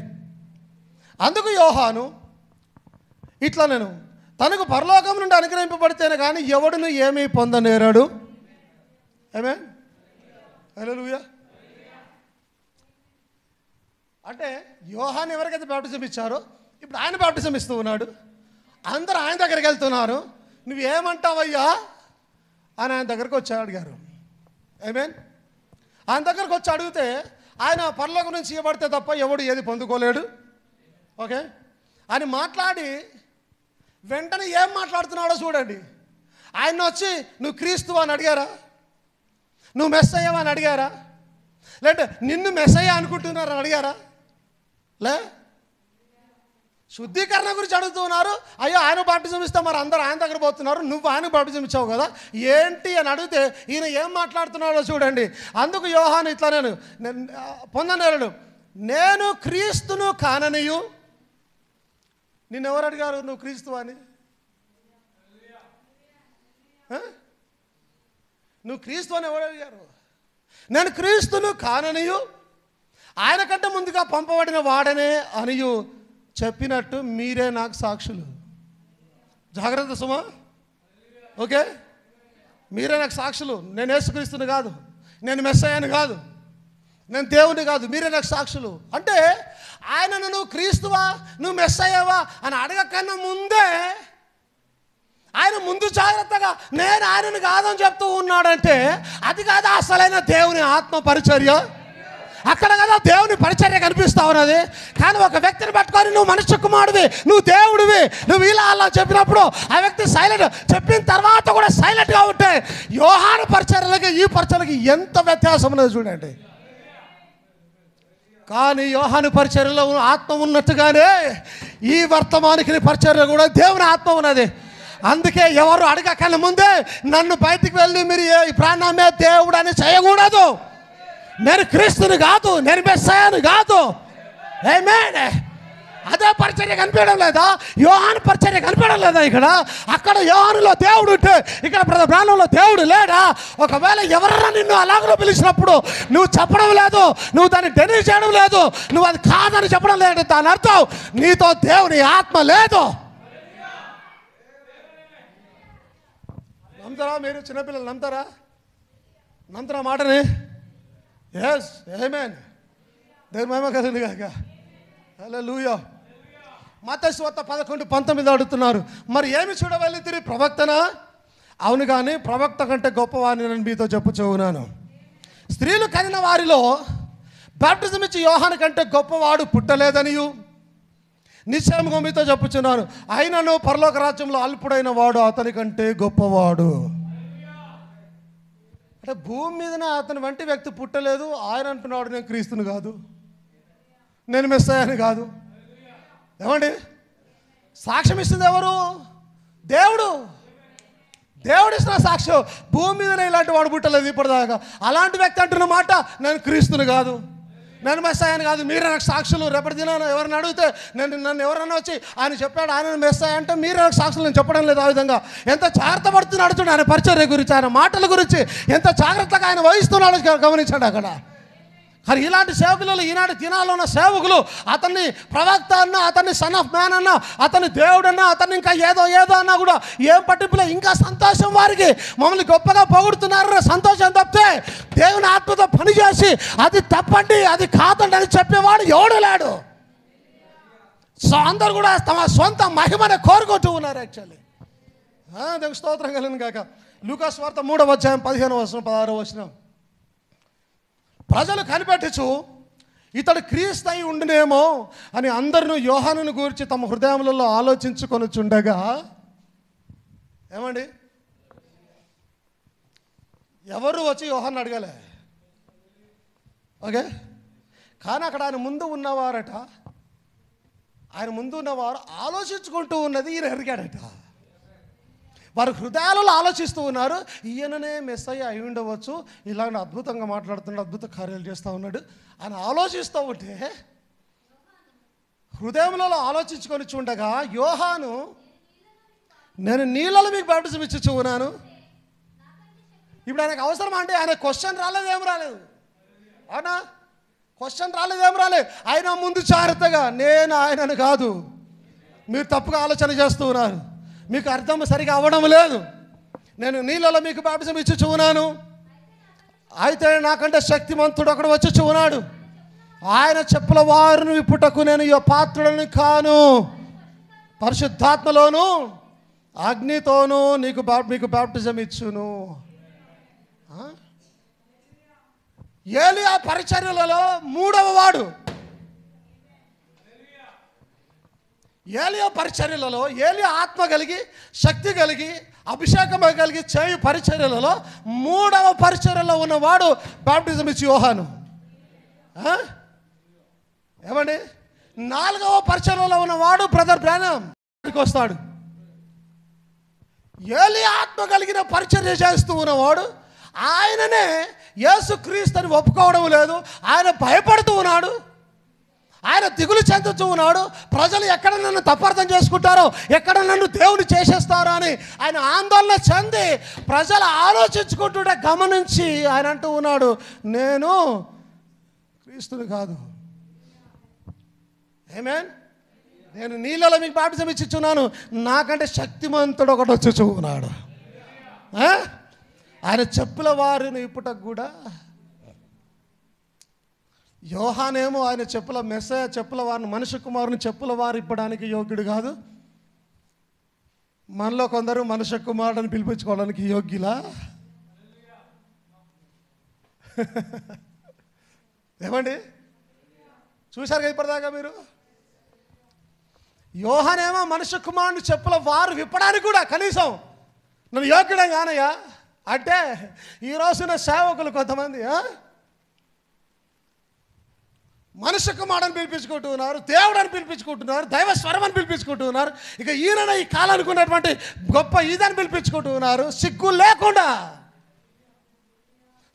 Speaker 1: అందుకు యోహాను ఇట్లా, నేను తనకు పరలోకం నుండి అనుగ్రహింపబడితేనే కానీ ఎవడును ఏమీ పొందనేరాడు. ఆమేన్. హల్లెలూయా. అంటే యోహాను ఎవరికైతే బాప్టిజం ఇచ్చారో ఇప్పుడు ఆయన బాప్టిజం ఇస్తూ ఉన్నాడు. అందరూ ఆయన దగ్గరికి వెళ్తున్నారు. నువ్వేమంటావయ్యా అని ఆయన దగ్గరకు వచ్చి అడిగారు. ఆమేన్. ఆయన దగ్గరకు వచ్చి అడిగితే ఆయన పరలోకం నుంచి ఇవ్వబడితే తప్ప ఎవడు ఏది పొందుకోలేడు. ఓకే అని మాట్లాడి వెంటనే ఏం మాట్లాడుతున్నాడో చూడండి. ఆయన వచ్చి నువ్వు క్రీస్తు అని అడిగారా, నువ్వు మెస్సయ్య అని అడిగారా, లేదంటే నిన్ను మెస్సయ్య అనుకుంటున్నారని అడిగారా? లే, శుద్ధీకరణ గురించి అడుగుతున్నారు. అయ్యో ఆయన బాప్టిజం ఇస్తే మరి అందరూ ఆయన దగ్గర పోతున్నారు, నువ్వు ఆయనకు బాప్టిజం ఇచ్చావు కదా ఏంటి అని అడిగితే ఈయన ఏం మాట్లాడుతున్నాడో చూడండి. అందుకు యోహాను ఇట్లా, నేను పొందనేరడు, నేను క్రీస్తును కాననియు నిన్నెవరు అడిగారు నువ్వు క్రీస్తువా అని? నువ్వు క్రీస్తు అని ఎవరు అడిగారు? నేను క్రీస్తును కాననియు ఆయన కంటే ముందుగా పంపబడిన వాడనే అనియు చెప్పినట్టు మీరే నాకు సాక్షులు. జాగ్రత్త సుమా, ఓకే? మీరే నాకు సాక్షులు. నేను యేసుక్రీస్తుని కాదు, నేను మెస్సయ్యని కాదు, నేను దేవుని కాదు, మీరే నాకు సాక్షులు. అంటే ఆయనను నువ్వు క్రీస్తువా, నువ్వు మెస్సయ్యవా అని అడగకన్నా ముందే ఆయన ముందు జాగ్రత్తగా నేను ఆయనను కాదని చెప్తూ ఉన్నాడంటే అది కాదు అసలైన దేవుని ఆత్మ పరిచర్య. అక్కడ కదా దేవుని పరిచర్య కనిపిస్తా ఉన్నది. కానీ ఒక వ్యక్తిని పట్టుకొని నువ్వు మనుష్య కుమారుడివి, నువ్వు దేవుడివి, నువ్వు ఇలా అలా చెప్పినప్పుడు ఆ వ్యక్తి సైలెంట్, చెప్పిన తర్వాత కూడా సైలెంట్గా ఉంటే యోహాను పరిచర్యలకి ఈ పరిచర్యలకి ఎంత వ్యత్యాసం ఉన్నది చూడండి. కానీ యోహాను పరిచర్యలో ఆత్మ ఉన్నట్టుగానే ఈ వర్తమానికి పరిచర్యలో కూడా దేవుని ఆత్మ ఉన్నది. అందుకే ఎవరు అడగకన్నా ముందే నన్ను బయటికి వెళ్ళి మీరు ఈ ప్రాణమే దేవుడు అని చేయకూడదు. నేను క్రీస్తుని కాదు, నేను మెస్సయ్యను కాదు. ఆమేన్. అదే పరిచర్య కనిపించడం లేదా? యోహాను పరిచర్య కనిపించడం లేదా? ఇక్కడ అక్కడ యోహానులో దేవుడు ఉంటే ఇక్కడ ప్రాణంలో దేవుడు లేడా? ఒకవేళ ఎవరన్నా నిన్ను అలాగలో పిలిచినప్పుడు నువ్వు చెప్పడం లేదు, నువ్వు దాన్ని డెనీ చేయడం లేదు, నువ్వు అది కాదని చెప్పడం లేదు, దాని అర్థం నీతో దేవుని ఆత్మ లేదు. నమ్ముతారా మీరు? చిన్నపిల్లలు నమ్ముతారా మాటని? ఎస్, ఆమేన్. దేవుని మహిమ కలుగును గాక. హల్లెలూయా. మత్తయి సువార్త 11:19 అడుగుతున్నారు, మరి ఏమి చూడవెళ్ళితిరి, ప్రవక్తనా? అవును కానీ ప్రవక్త కంటే గొప్పవాడిని నేను మీతో చెప్పుచున్నాను. స్త్రీలు కనిన వారిలో బాప్టిజం ఇచ్చి యోహాను కంటే గొప్పవాడు పుట్టలేదనియు నిశ్చయముగా మీతో చెప్పుచున్నాను. అయినను పరలోక రాజ్యంలో అల్పుడైన వాడు అతని కంటే గొప్పవాడు. అంటే భూమి మీదనే అతని వంటి వ్యక్తి పుట్టలేదు. ఆయన అంటున్నాడు నేను క్రీస్తుని కాదు, నేను మెస్సయ్యని కాదు. ఏమండి? సాక్ష్యం ఇస్తుంది ఎవరు? దేవుడు. దేవుడు ఇస్తున్న సాక్ష్యం. భూమి మీదనే ఇలాంటి వాడు పుట్టలేదు ఇప్పటిదాకా. అలాంటి వ్యక్తి అంటున్న మాట నేను క్రీస్తుని కాదు, నేను మెస్సయ్యని కాదు, మీరే నాకు సాక్షులు. రేపటి దినాన ఎవరిని అడిగితే నన్ను ఎవరన్నా వచ్చి ఆయన చెప్పాడు ఆయన మెస్సయ్య అంటే మీరే నాకు సాక్షులు. నేను చెప్పడం లేదు. ఆ విధంగా ఎంత జాగ్రత్త పడుతున్నాడు చూడండి. ఆయన పరిచర్య గురించి, ఆయన మాటల గురించి ఎంత జాగ్రత్తగా ఆయన వహిస్తున్నాడు గమనించండి అక్కడ. కానీ ఇలాంటి సేవకులు ఈనాటి దినాల్లో ఉన్న సేవకులు అతన్ని ప్రవక్త అన్నా, అతన్ని సన్ ఆఫ్ మ్యాన్ అన్నా, అతన్ని దేవుడు అన్నా, అతన్ని ఇంకా ఏదో అన్నా కూడా ఏం పట్టింపులే. ఇంకా సంతోషం వారికి, మమ్మల్ని గొప్పగా పొగుడుతున్నారన్న సంతోషం తప్పితే దేవుని ఆత్మతో పనిచేసి అది తప్పండి అది కాదండి అని చెప్పేవాడు ఎవడు లేడు. సో అందరూ కూడా తమ సొంత మహిమని కోరుకుంటూ ఉన్నారు. యాక్చువల్లీ దేవుని స్తోత్రం కలుగును గాక. లూకా సువార్త 3:15-16 ప్రజలు కనిపెట్టచ్చు ఇతడు క్రీస్తు అయి ఉండునేమో అని అందరూ యోహానును గురించి తమ హృదయములలో ఆలోచించుకొని చుండగా, ఏమండి ఎవరు వచ్చి యోహాను అడగలే, ఓకే? కానీ అక్కడ ఆయన ముందు ఉన్నవారట, ఆయన ముందు ఉన్నవారు ఆలోచించుకుంటూ ఉన్నది ఈయన ఎరిగాడట. వారు హృదయాలలో ఆలోచిస్తూ ఉన్నారు, ఈయననే మెస్సయ్య అయి ఉండవచ్చు, ఇలాంటి అద్భుతంగా మాట్లాడుతున్నాడు, అద్భుత కార్యాలు చేస్తూ ఉన్నాడు అని ఆలోచిస్తూ ఉంటే హృదయంలో ఆలోచించుకొని చూడగా యోహాను నేను నీళ్ళలో మీకు బాప్టిజం ఇచ్చి ఉన్నాను. ఇప్పుడు ఆయనకు అవసరమా అంటే ఆయన క్వశ్చన్ రాలేదు, ఏం రాలేదు. అవునా? క్వశ్చన్ రాలేదు, ఏం రాలేదు. ఆయన ముందు జాగ్రత్తగా నేను ఆయనను కాదు, మీరు తప్పుగా ఆలోచన చేస్తూ ఉన్నారు, మీకు అర్థం సరిగా అవ్వడం లేదు, నేను నీళ్ళలో మీకు బాప్టిజం ఇచ్చి ఉన్నాను, అయితే నాకంటే శక్తిమంతుడు అక్కడ వచ్చి ఉన్నాడు, ఆయన చెప్పుల వారిని విప్పుటకు నేను ఈ పాత్రుడని కాను, పరిశుద్ధాత్మలోను అగ్నితోనూ మీకు బాప్టిజం ఇచ్చును. ఏలియా పరిచర్యలలో మూడవ వాడు. ఏలియా పరిచర్యలలో ఏలియా ఆత్మ కలిగి శక్తి కలిగి అభిషేకం కలిగి చేయు పరిచర్యలలో మూడవ పరిచర్యలో ఉన్నవాడు బాప్టిజం ఇచ్చి యోహాను. ఏమండి? నాలుగవ పరిచర్యలో ఉన్నవాడు బ్రదర్ బ్రానమ్కి వస్తాడు. ఏలియా ఆత్మ కలిగిన పరిచర్య చేస్తూ ఉన్నవాడు ఆయననే యేసుక్రీస్తుని ఒప్పుకోవడం లేదు, ఆయన భయపడుతూ ఉన్నాడు. ఆయన దిగులు చెందుతూ ఉన్నాడు. ప్రజలు ఎక్కడ నన్ను తప్పార్థం చేసుకుంటారో, ఎక్కడ నన్ను దేవుని చేసేస్తారో అని ఆయన ఆందోళన చెంది ప్రజలు ఆలోచించుకుంటుంటే గమనించి ఆయన అంటూ ఉన్నాడు, నేను క్రీస్తుని కాదు. ఆమేన్. నేను నీళ్ళలో మీకు బాప్టిజం ఇచ్చిచున్నాను, నాకంటే శక్తిమంతుడు ఒకటి వచ్చి ఉన్నాడు. ఆయన చెప్పుల వారిని ఇప్పుటకు కూడా, యోహానేమో ఆయన చెప్పుల మెస్సయ చెప్పుల వారిని, మనుష్య కుమారుని చెప్పుల వారు ఇప్పడానికి యోగ్యుడు కాదు. మనలో కొందరు మనుష్య కుమారుడిని పిలిపించుకోవడానికి యోగ్యులా? ఏమండి, చూశారు కదా ఇప్పటిదాకా మీరు? యోహానేమో మనుష్య కుమారుని చెప్పుల వారు విప్పడానికి కూడా కనీసం నన్ను యోగ్యుడే కానయ్యా అంటే, ఈ రోజున సేవకులు కొంతమంది మనుష్య కుమారుని పిలిపించుకుంటున్నారు, దేవుడని పిలిపించుకుంటున్నారు, దైవ స్వరం అని పిలిపించుకుంటున్నారు. ఇక ఈయన ఈ కాలానికి ఉన్నటువంటి గొప్ప ఇదని పిలిపించుకుంటున్నారు. సిగ్గు లేకుండా,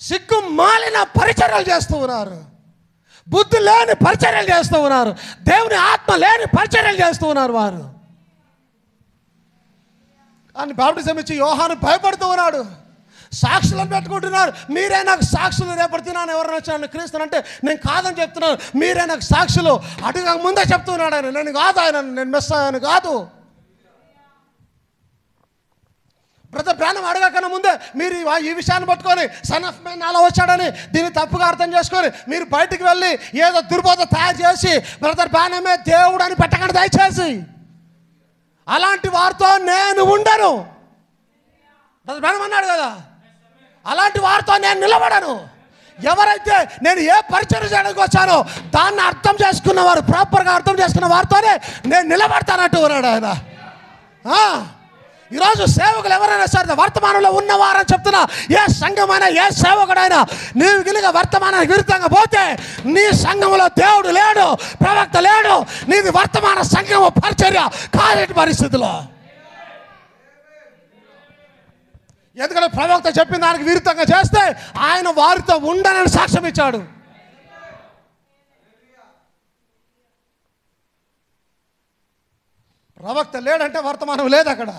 Speaker 1: సిగ్గు మాలిన పరిచర్యలు చేస్తూ ఉన్నారు, బుద్ధి లేని పరిచర్యలు చేస్తూ ఉన్నారు, దేవుని ఆత్మ లేని పరిచర్యలు చేస్తూ ఉన్నారు వారు. అని బాప్టిజం ఇచ్చి యోహాను భయపడుతూ ఉన్నాడు. సాక్షులను పెట్టుకుంటున్నారు. మీరే నాకు సాక్షులు, రేపడుతున్నాను ఎవరైనా వచ్చి క్రీస్తుని అంటే నేను కాదని చెప్తున్నాను, మీరే నాకు సాక్షులు. అటుగా ముందే చెప్తున్నాడు ఆయన, నేను కాదు, ఆయన నేను మెస్సాయను కాదు. బ్రదర్ బ్రానమ్ అడగకన్నా ముందే మీరు ఈ విషయాన్ని పట్టుకొని సన్ ఆఫ్ మ్యాన్ అలా వచ్చాడని దీన్ని తప్పుగా అర్థం చేసుకొని మీరు బయటికి వెళ్ళి ఏదో దుర్బోధ తయారు చేసి బ్రదర్ బ్రానమే దేవుడు అని పెట్టకండి దయచేసి. అలాంటి వారితో నేను ఉండను. బ్రదర్ బ్రానమ్ అన్నాడు కదా, అలాంటి వారితో నేను నిలబడను. ఎవరైతే నేను ఏ పరిచయం చేయడానికి వచ్చానో దాన్ని అర్థం చేసుకున్నవారు, ప్రాపర్గా అర్థం చేసుకున్న వారితోనే నేను నిలబడతానంటూ ఉన్నాడు ఆయన. ఈరోజు సేవకులు ఎవరైనా సరే వర్తమానంలో ఉన్నవారని చెప్తున్నా, ఏ సంఘమైనా ఏ సేవకుడైనా నీవు గిలిగ వర్తమానానికి విరుద్ధంగా పోతే నీ సంఘంలో దేవుడు లేడు, ప్రవక్త లేడు, నీది వర్తమాన సంఘం పరిచర్య కాలేటి పరిస్థితిలో. ఎందుకంటే ప్రవక్త చెప్పిన దానికి విరుద్ధంగా చేస్తే ఆయన వారితో ఉండనని సాక్ష్యం ఇచ్చాడు. ప్రవక్త లేడంటే వర్తమానం లేదు అక్కడ,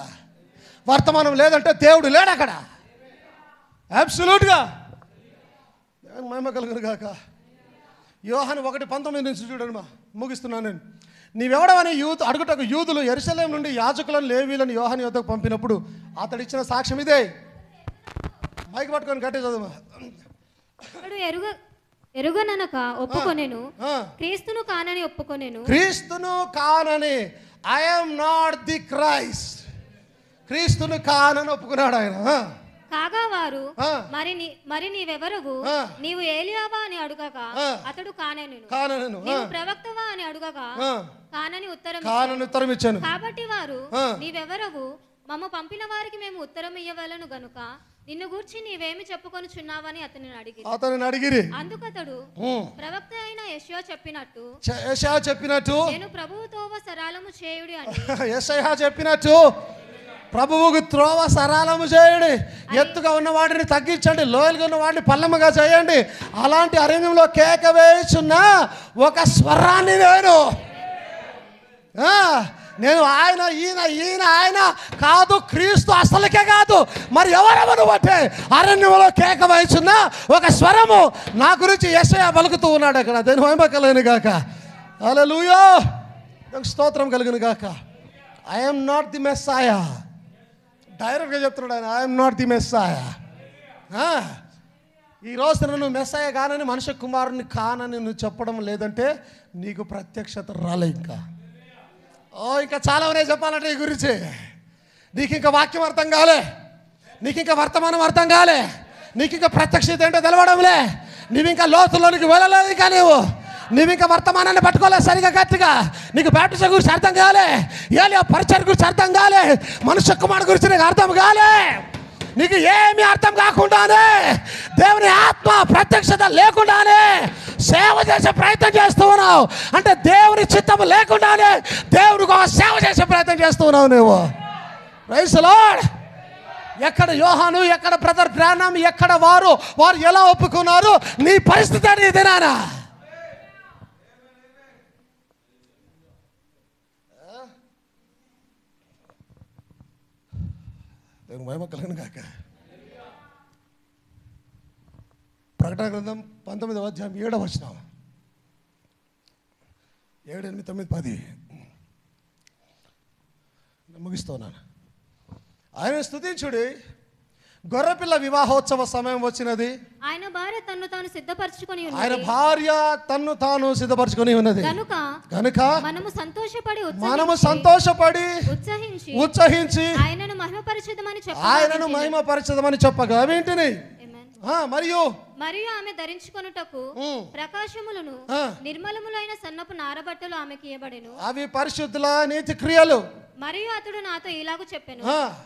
Speaker 1: వర్తమానం లేదంటే దేవుడు లేడు అక్కడ. అబ్సల్యూట్గా మహిమ కలుగును గాక. యోహాను 1:19 నుంచి చూడండి మా, ముగిస్తున్నాను నేను. నీవెవడవని అడుగుటకు యూదులు యెరూషలేము నుండి యాజకులను లేవీలను యోహాను యొద్దకు పంపినప్పుడు అతడు ఇచ్చిన సాక్ష్యం ఇదే. మైక్ పట్టుకొని గట్టి చదువు.
Speaker 2: ఎరుగననక ఒప్పుకొనెను, క్రీస్తును కానని ఒప్పుకొనెను.
Speaker 1: క్రీస్తును కానని, I am not the Christ, క్రీస్తును కానని ఒప్పుకున్నాడు ఆయన.
Speaker 2: కాగా వారు మరి నీవెవరవు, నీవు ఏలియావా అని అడుగగా అతడు కానెను, నీవు ప్రవక్తవా అని అడుగగా కానని ఉత్తరం ఇచ్చాను. కాబట్టి వారు నీవెవరవు, మమ్మ పంపిన వారికి మేము ఉత్తరం ఇయ్యవలను గనుక నిన్ను గూర్చి నీవేమి చెప్పుకొనుచున్నావని అతనిని అడిగిరి. అందుకతడు ప్రవక్త అయిన యెషయా చెప్పినట్టు నేను ప్రభువు త్రోవ సరళము చేయుడి అని. యెషయా చెప్పినట్టు ప్రభువుకు త్రోవ సరళము చేయండి, ఎత్తుగా ఉన్న వాటిని తగ్గించండి, లోయలుగా ఉన్న వాటిని పల్లముగా చేయండి. అలాంటి అరణ్యంలో కేక వేయుచున్న ఒక స్వరాన్ని నేను ఆయన ఈయన ఆయన కాదు, క్రీస్తు అసలుకే కాదు, మరి ఎవరెవరు బట్టే అరణ్యంలో కేక వేయుచున్న ఒక స్వరము నా గురించి యెషయా పలుకుతూ ఉన్నాడు అక్కడ. దేని మహిమ కలుగును గాక. హల్లెలూయా, స్తోత్రం కలుగును గాక. ఐ యామ్ నాట్ ది మెస్సాయా, డైరెక్ట్గా చెప్తున్నాడు ఆయన, ఐఎమ్ నాట్ ది మెస్సాయా. ఈ రోజు నువ్వు మెస్సాయ కానని, మనుష్య కుమారుని కానని నువ్వు చెప్పడం లేదంటే నీకు ప్రత్యక్షత రాలే. ఇంకా చాలా ఉన్నాయి చెప్పాలంటే ఈ గురించి. నీకు ఇంకా వాక్యం అర్థం కాలే, నీకు ఇంకా వర్తమానం అర్థం కాలే, నీకు ఇంకా ప్రత్యక్షత ఏంటో తెలవడంలే, నువ్వు ఇంకా లోతుల్లోనికి వెళ్ళలేదు, ఇంకా నువ్వు ఇంకా వర్తమానాన్ని పట్టుకోలేదు సరిగా గట్టిగా. నీకు బ్యాప్టిజం గురించి అర్థం కాలే, ఏలియా పరిచర్య గురించి అర్థం కాలే, మనుష్య కుమారుని గురించి నీకు అర్థం కాలే. నీకు ఏమీ అర్థం కాకుండానే, దేవుని ఆత్మ ప్రత్యక్షత లేకుండానే సేవ చేసే ప్రయత్నం చేస్తూ ఉన్నావు. అంటే దేవుని చిత్తము లేకుండానే దేవునికి ఒక సేవ చేసే ప్రయత్నం చేస్తూ ఉన్నావు నువ్వు. Praise the Lord. ఎక్కడ యోహాను, ఎక్కడ బ్రదర్ బ్రానమ్, ఎక్కడ వారు ఎలా ఒప్పుకున్నారు, నీ పరిస్థితి అనేది నానా.
Speaker 1: నేను మహిమ కలుగును గాక. ప్రకటన గ్రంథం 19వ అధ్యాయం 7వ వచనం, 7, 8, 9, 10 ముగిస్తున్నాను. ఆయన స్తుతించుడి, గొర్రెపిల్ల వివాహోత్సవ సమయం వచ్చినది.
Speaker 2: ఆయన భార్య తన్ను తాను సిద్ధపరచుకొని ఉన్నది.
Speaker 1: ఆయన భార్య తన్ను తాను సిద్ధపరచుకొని ఉన్నది కనుక మనము సంతోషపడి ఉత్సహించి ఆయనను మహిమపరచదమని చెప్పగా వింటిని. మరియు
Speaker 2: ఆమె ధరించుకొనుటకు ప్రకాశములను నిర్మలములైన సన్నపు నారబట్టలు ఆమెకి ఇవ్వబడెను.
Speaker 1: అవి పరిశుద్ధుల నీతి క్రియలు.
Speaker 2: మరియు అతడు నాతో ఇలాగ చెప్పెను,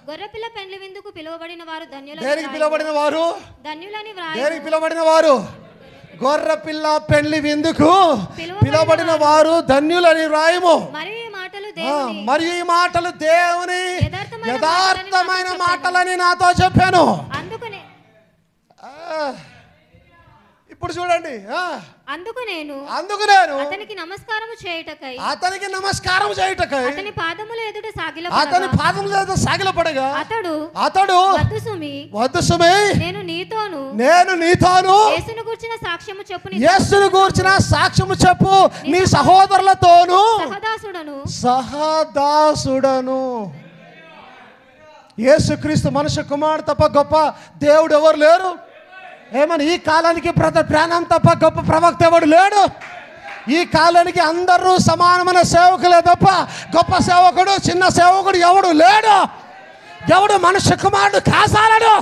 Speaker 2: గొర్రెపిల్ల పెండ్లి విందుకు పిలువబడిన వారు ధన్యులని
Speaker 1: పిలువబడిన వారు గొర్రెపిల్ల పెండ్లి విందుకు పిలువబడిన వారు ధన్యులని వ్రాయము. మరియు ఈ మాటలు దేవుని యథార్థమైన మాటలని నాతో చెప్పాను. ఇప్పుడు చూడండి,
Speaker 2: అందుకు నేను అతనికి నమస్కారం చేయుటకై
Speaker 1: అతని పాదముల ఎదుట
Speaker 2: సాగిలపడగా
Speaker 1: అతడు వద్దు సుమి, నేను నీతోను యేసును గూర్చిన సాక్ష్యము చెప్పు, నీ సహోదరులతోను సహదాసుడను. యేసుక్రీస్తు మనుష్య కుమారుడు తప్ప గొప్ప దేవుడు ఎవరు లేరు. ఏమని ఈ కాలానికి ప్రాణం తప్ప గొప్ప ప్రవక్త ఎవడు లేడు. ఈ కాలానికి అందరూ సమానమైన సేవకులే తప్ప గొప్ప సేవకుడు చిన్న సేవకుడు ఎవడు లేడు. ఎవడు మనుష్య కుమారుడు కాసాలడు,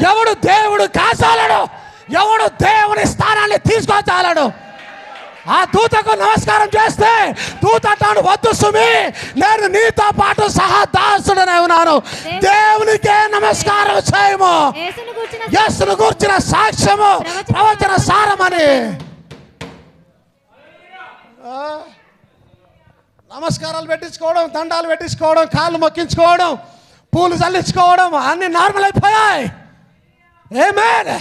Speaker 1: ఎవడు దేవుడు కాసాలడు, ఎవడు దేవుని స్థానాన్ని తీసుకొచ్చాలడు. ఆ దూతకు నమస్కారం చేస్తే దూత అంటాడు, వద్దు సుమి, నేను నీతో పాటు సహదాసుడనే ఉన్నాను. దేవునికే నమస్కారం చేయము. యేసును గూర్చిన సాక్ష్యము ప్రవచన సారమని. నమస్కారాలు పెట్టించుకోవడం, దండాలు పెట్టించుకోవడం, కాళ్ళు మొక్కించుకోవడం, పూలు చల్లించుకోవడం అన్ని నార్మల్ అయిపోయాయి. ఆమేన్.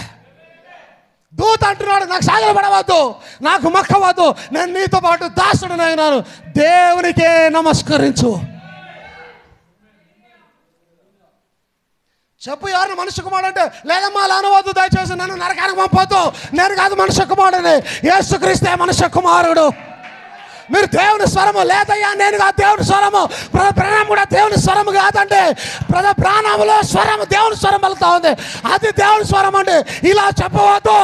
Speaker 1: దూత అంటున్నాడు, నాకు సాగిలపడవద్దు, నాకు మొక్కవద్దు, నేను నీతో పాటు దాసుడనైనాను. దేవునికే నమస్కరించు. చెప్పు, ఎవరిని మనుష్య కుమారుడు అంటే, లేదమ్మా అలా అనవద్దు, దయచేసి నన్ను నరకానికి పంపొద్దు, నేను కాదు మనుష్య కుమారుడిని, యేసుక్రీస్తే మనుష్య కుమారుడు. మీరు దేవుని స్వరము, లేదయ్యా నేను కాదు దేవుని స్వరము, ప్రాణం కూడా దేవుని స్వరము కాదండి, ప్రాణములో స్వరము దేవుని స్వరం వెళ్తా ఉంది, అది దేవుని స్వరం అండి. ఇలా చెప్పవద్దు,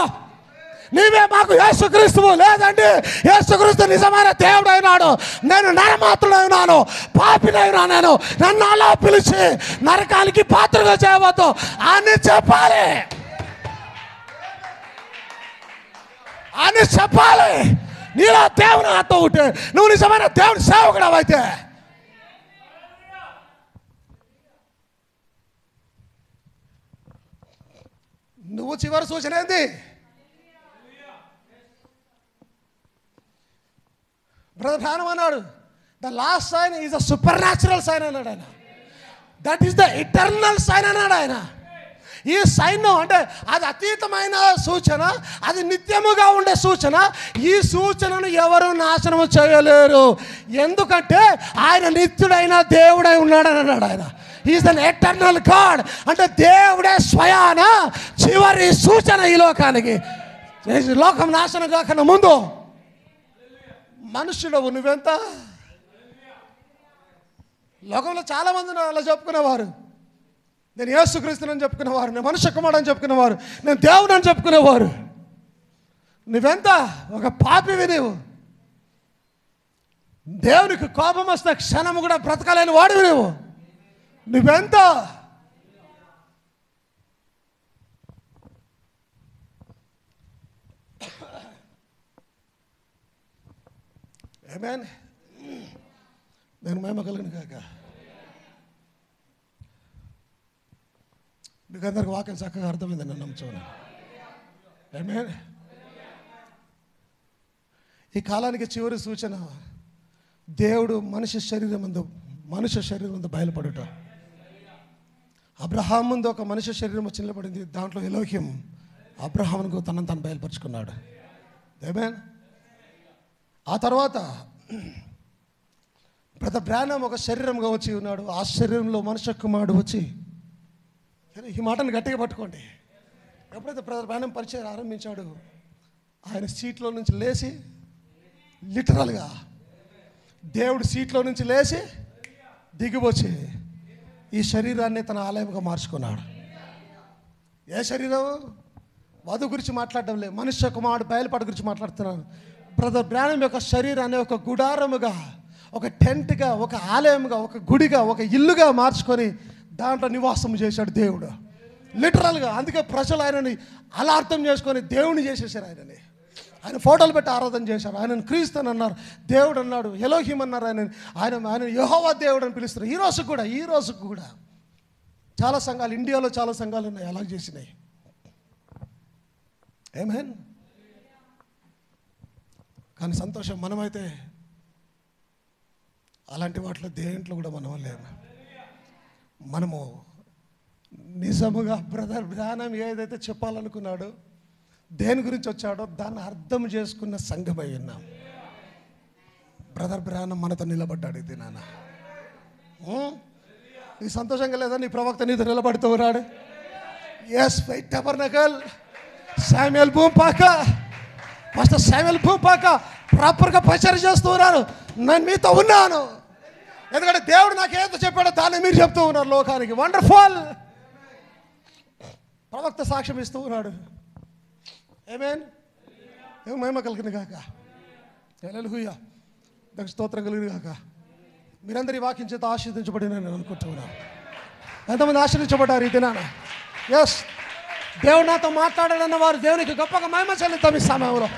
Speaker 1: నీవే మాకు యేసుక్రీస్తువు, లేదండి యేసుక్రీస్తు నిజమైన దేవుడు అయినాడు, నేను నరమాత్రుడైనాను, పాపినైనా, నేను నన్ను అలా పిలిచి నరకానికి పాత్రగా చేయవద్దు అని చెప్పాలి, అని చెప్పాలి. నీలో దేవుని ఆత్మ ఉంటే నువ్వు నిజమైన దేవుని సేవకుడు అయితే. నువ్వు చివరి సూచన ఏంది? బ్రదర్ ప్రాణం అన్నాడు, the last sign is a supernatural sign అన్నాడు ఆయన. That is the eternal sign అన్నాడు ఆయన. ఈ సైన్ అంటే అది అతీతమైన సూచన, అది నిత్యముగా ఉండే సూచన. ఈ సూచనను ఎవరు నాశనము చేయలేరు, ఎందుకంటే ఆయన నిత్యుడైన దేవుడై ఉన్నాడని అన్నాడు ఆయన. ఈజ్ అన్ ఎటర్నల్ గాడ్ అంటే దేవుడే స్వయాన చివరి సూచన ఈ లోకానికి. లోకం నాశనం కాకన్నా ముందు మనుష్యుడవు నువ్వెంత. లోకంలో చాలామంది అలా చెప్పుకునేవారు, నేను యేసుక్రీస్తుని చెప్పుకునేవారు, నేను మనుష్య కుమారుడు అని చెప్పుకునేవారు, నేను దేవుడు అని చెప్పుకునేవారు. నువ్వెంత ఒక పాపివి నీవు. దేవునికి కోపం వస్తే క్షణము కూడా బ్రతకలేని వాడివి నువ్వు. నువ్వెంత. ఆమేన్. నేను మహిమ కలిగిన కాక మీకు అందరికి వాక్యం చక్కగా అర్థమైందని నేను నమ్ముతాను. ఆమేన్. ఈ కాలానికి చివరి సూచన దేవుడు మనుష్య శరీరం ముందు బయలుపడుట. అబ్రహాం ముందు ఒక మనుష్య శరీరం వచ్చి నిలబడింది, దాంట్లో ఎలోహిం అబ్రహాముకు తనను తాను బయలుపరుచుకున్నాడు. ఆమేన్. ఆ తర్వాత బ్రదర్ బ్రానమ్ ఒక శరీరంగా వచ్చి ఉన్నాడు. ఆ శరీరంలో మనుష్య కుమారుడు వచ్చి సరే, ఈ మాటను గట్టిగా పట్టుకోండి. ఎప్పుడైతే బ్రదర్ బ్రానమ్ పరిచయం ఆరంభించాడు, ఆయన సీట్లో నుంచి లేచి, లిటరల్గా దేవుడు సీట్లో నుంచి లేచి దిగివచ్చి ఈ శరీరాన్ని తన ఆలయంగా మార్చుకున్నాడు. ఏ శరీరం? వధు గురించి మాట్లాడడం లేదు, మనుష్య కుమారుడు బయలుపాటు గురించి మాట్లాడుతున్నాను. బ్రదర్ బ్రానమ్ యొక్క శరీరాన్ని ఒక గుడారముగా, ఒక టెంట్గా, ఒక ఆలయంగా, ఒక గుడిగా, ఒక ఇల్లుగా మార్చుకొని దాంట్లో నివాసం చేశాడు దేవుడు, లిటరల్గా. అందుకే ప్రజలు ఆయనని అలా అర్థం చేసుకొని దేవుని చేసేసారు. ఆయన ఫోటోలు పెట్టి ఆరాధన చేశారు. ఆయనను క్రీస్తు అన్నారు, దేవుడు అన్నాడు, ఎలోహిం అన్నారు. ఆయన యెహోవా దేవుడు అని పిలుస్తారు. ఈ రోజు కూడా చాలా సంఘాలు, ఇండియాలో చాలా సంఘాలు ఉన్నాయి అలా చేసినాయి. ఆమేన్. కానీ సంతోషం, మనమైతే అలాంటి వాటిలో దేంట్లో కూడా మనం లేము. మనము నిజముగా బ్రదర్ బ్రానమ్ ఏదైతే చెప్పాలనుకున్నాడో, దేని గురించి వచ్చాడో దాన్ని అర్థం చేసుకున్న సంఘమై ఉన్నాం. బ్రదర్ బ్రానమ్ మనతో నిలబడ్డాడు. ఇది నాన్న, నీ సంతోషంగా లేదా? నీ ప్రవక్త నీతో నిలబడుతూ ఉన్నాడు. Yes, fight tabernacle, Samuel Bhumpaka, pastor Samuel Bhumpaka ప్రాపర్గా ప్రచారం చేస్తూ ఉన్నారు. నేను మీతో ఉన్నాను, ఎందుకంటే దేవుడు నాకు ఏదో చెప్పాడో దాన్ని మీరు చెప్తూ ఉన్నారు లోకానికి. వండర్ఫుల్. ప్రవక్త సాక్ష్యం ఇస్తూ ఉన్నాడు. ఆమేన్. మహిమ కలిగిన గాక, హల్లెలూయా, దానికి స్తోత్రం కలిగిన గాక. మీరందరి వాక్యం చేత ఆశీర్వదించబడిన నేను అనుకుంటున్నాను. ఎంతమంది ఆశీర్వదించబడ్డారు ఈ దినాన? ఎస్, దేవుడు నాతో మాట్లాడాడన్న వారు దేవునికి గొప్పగా మహిమ చెల్లిద్దాం ఈ సమయంలో.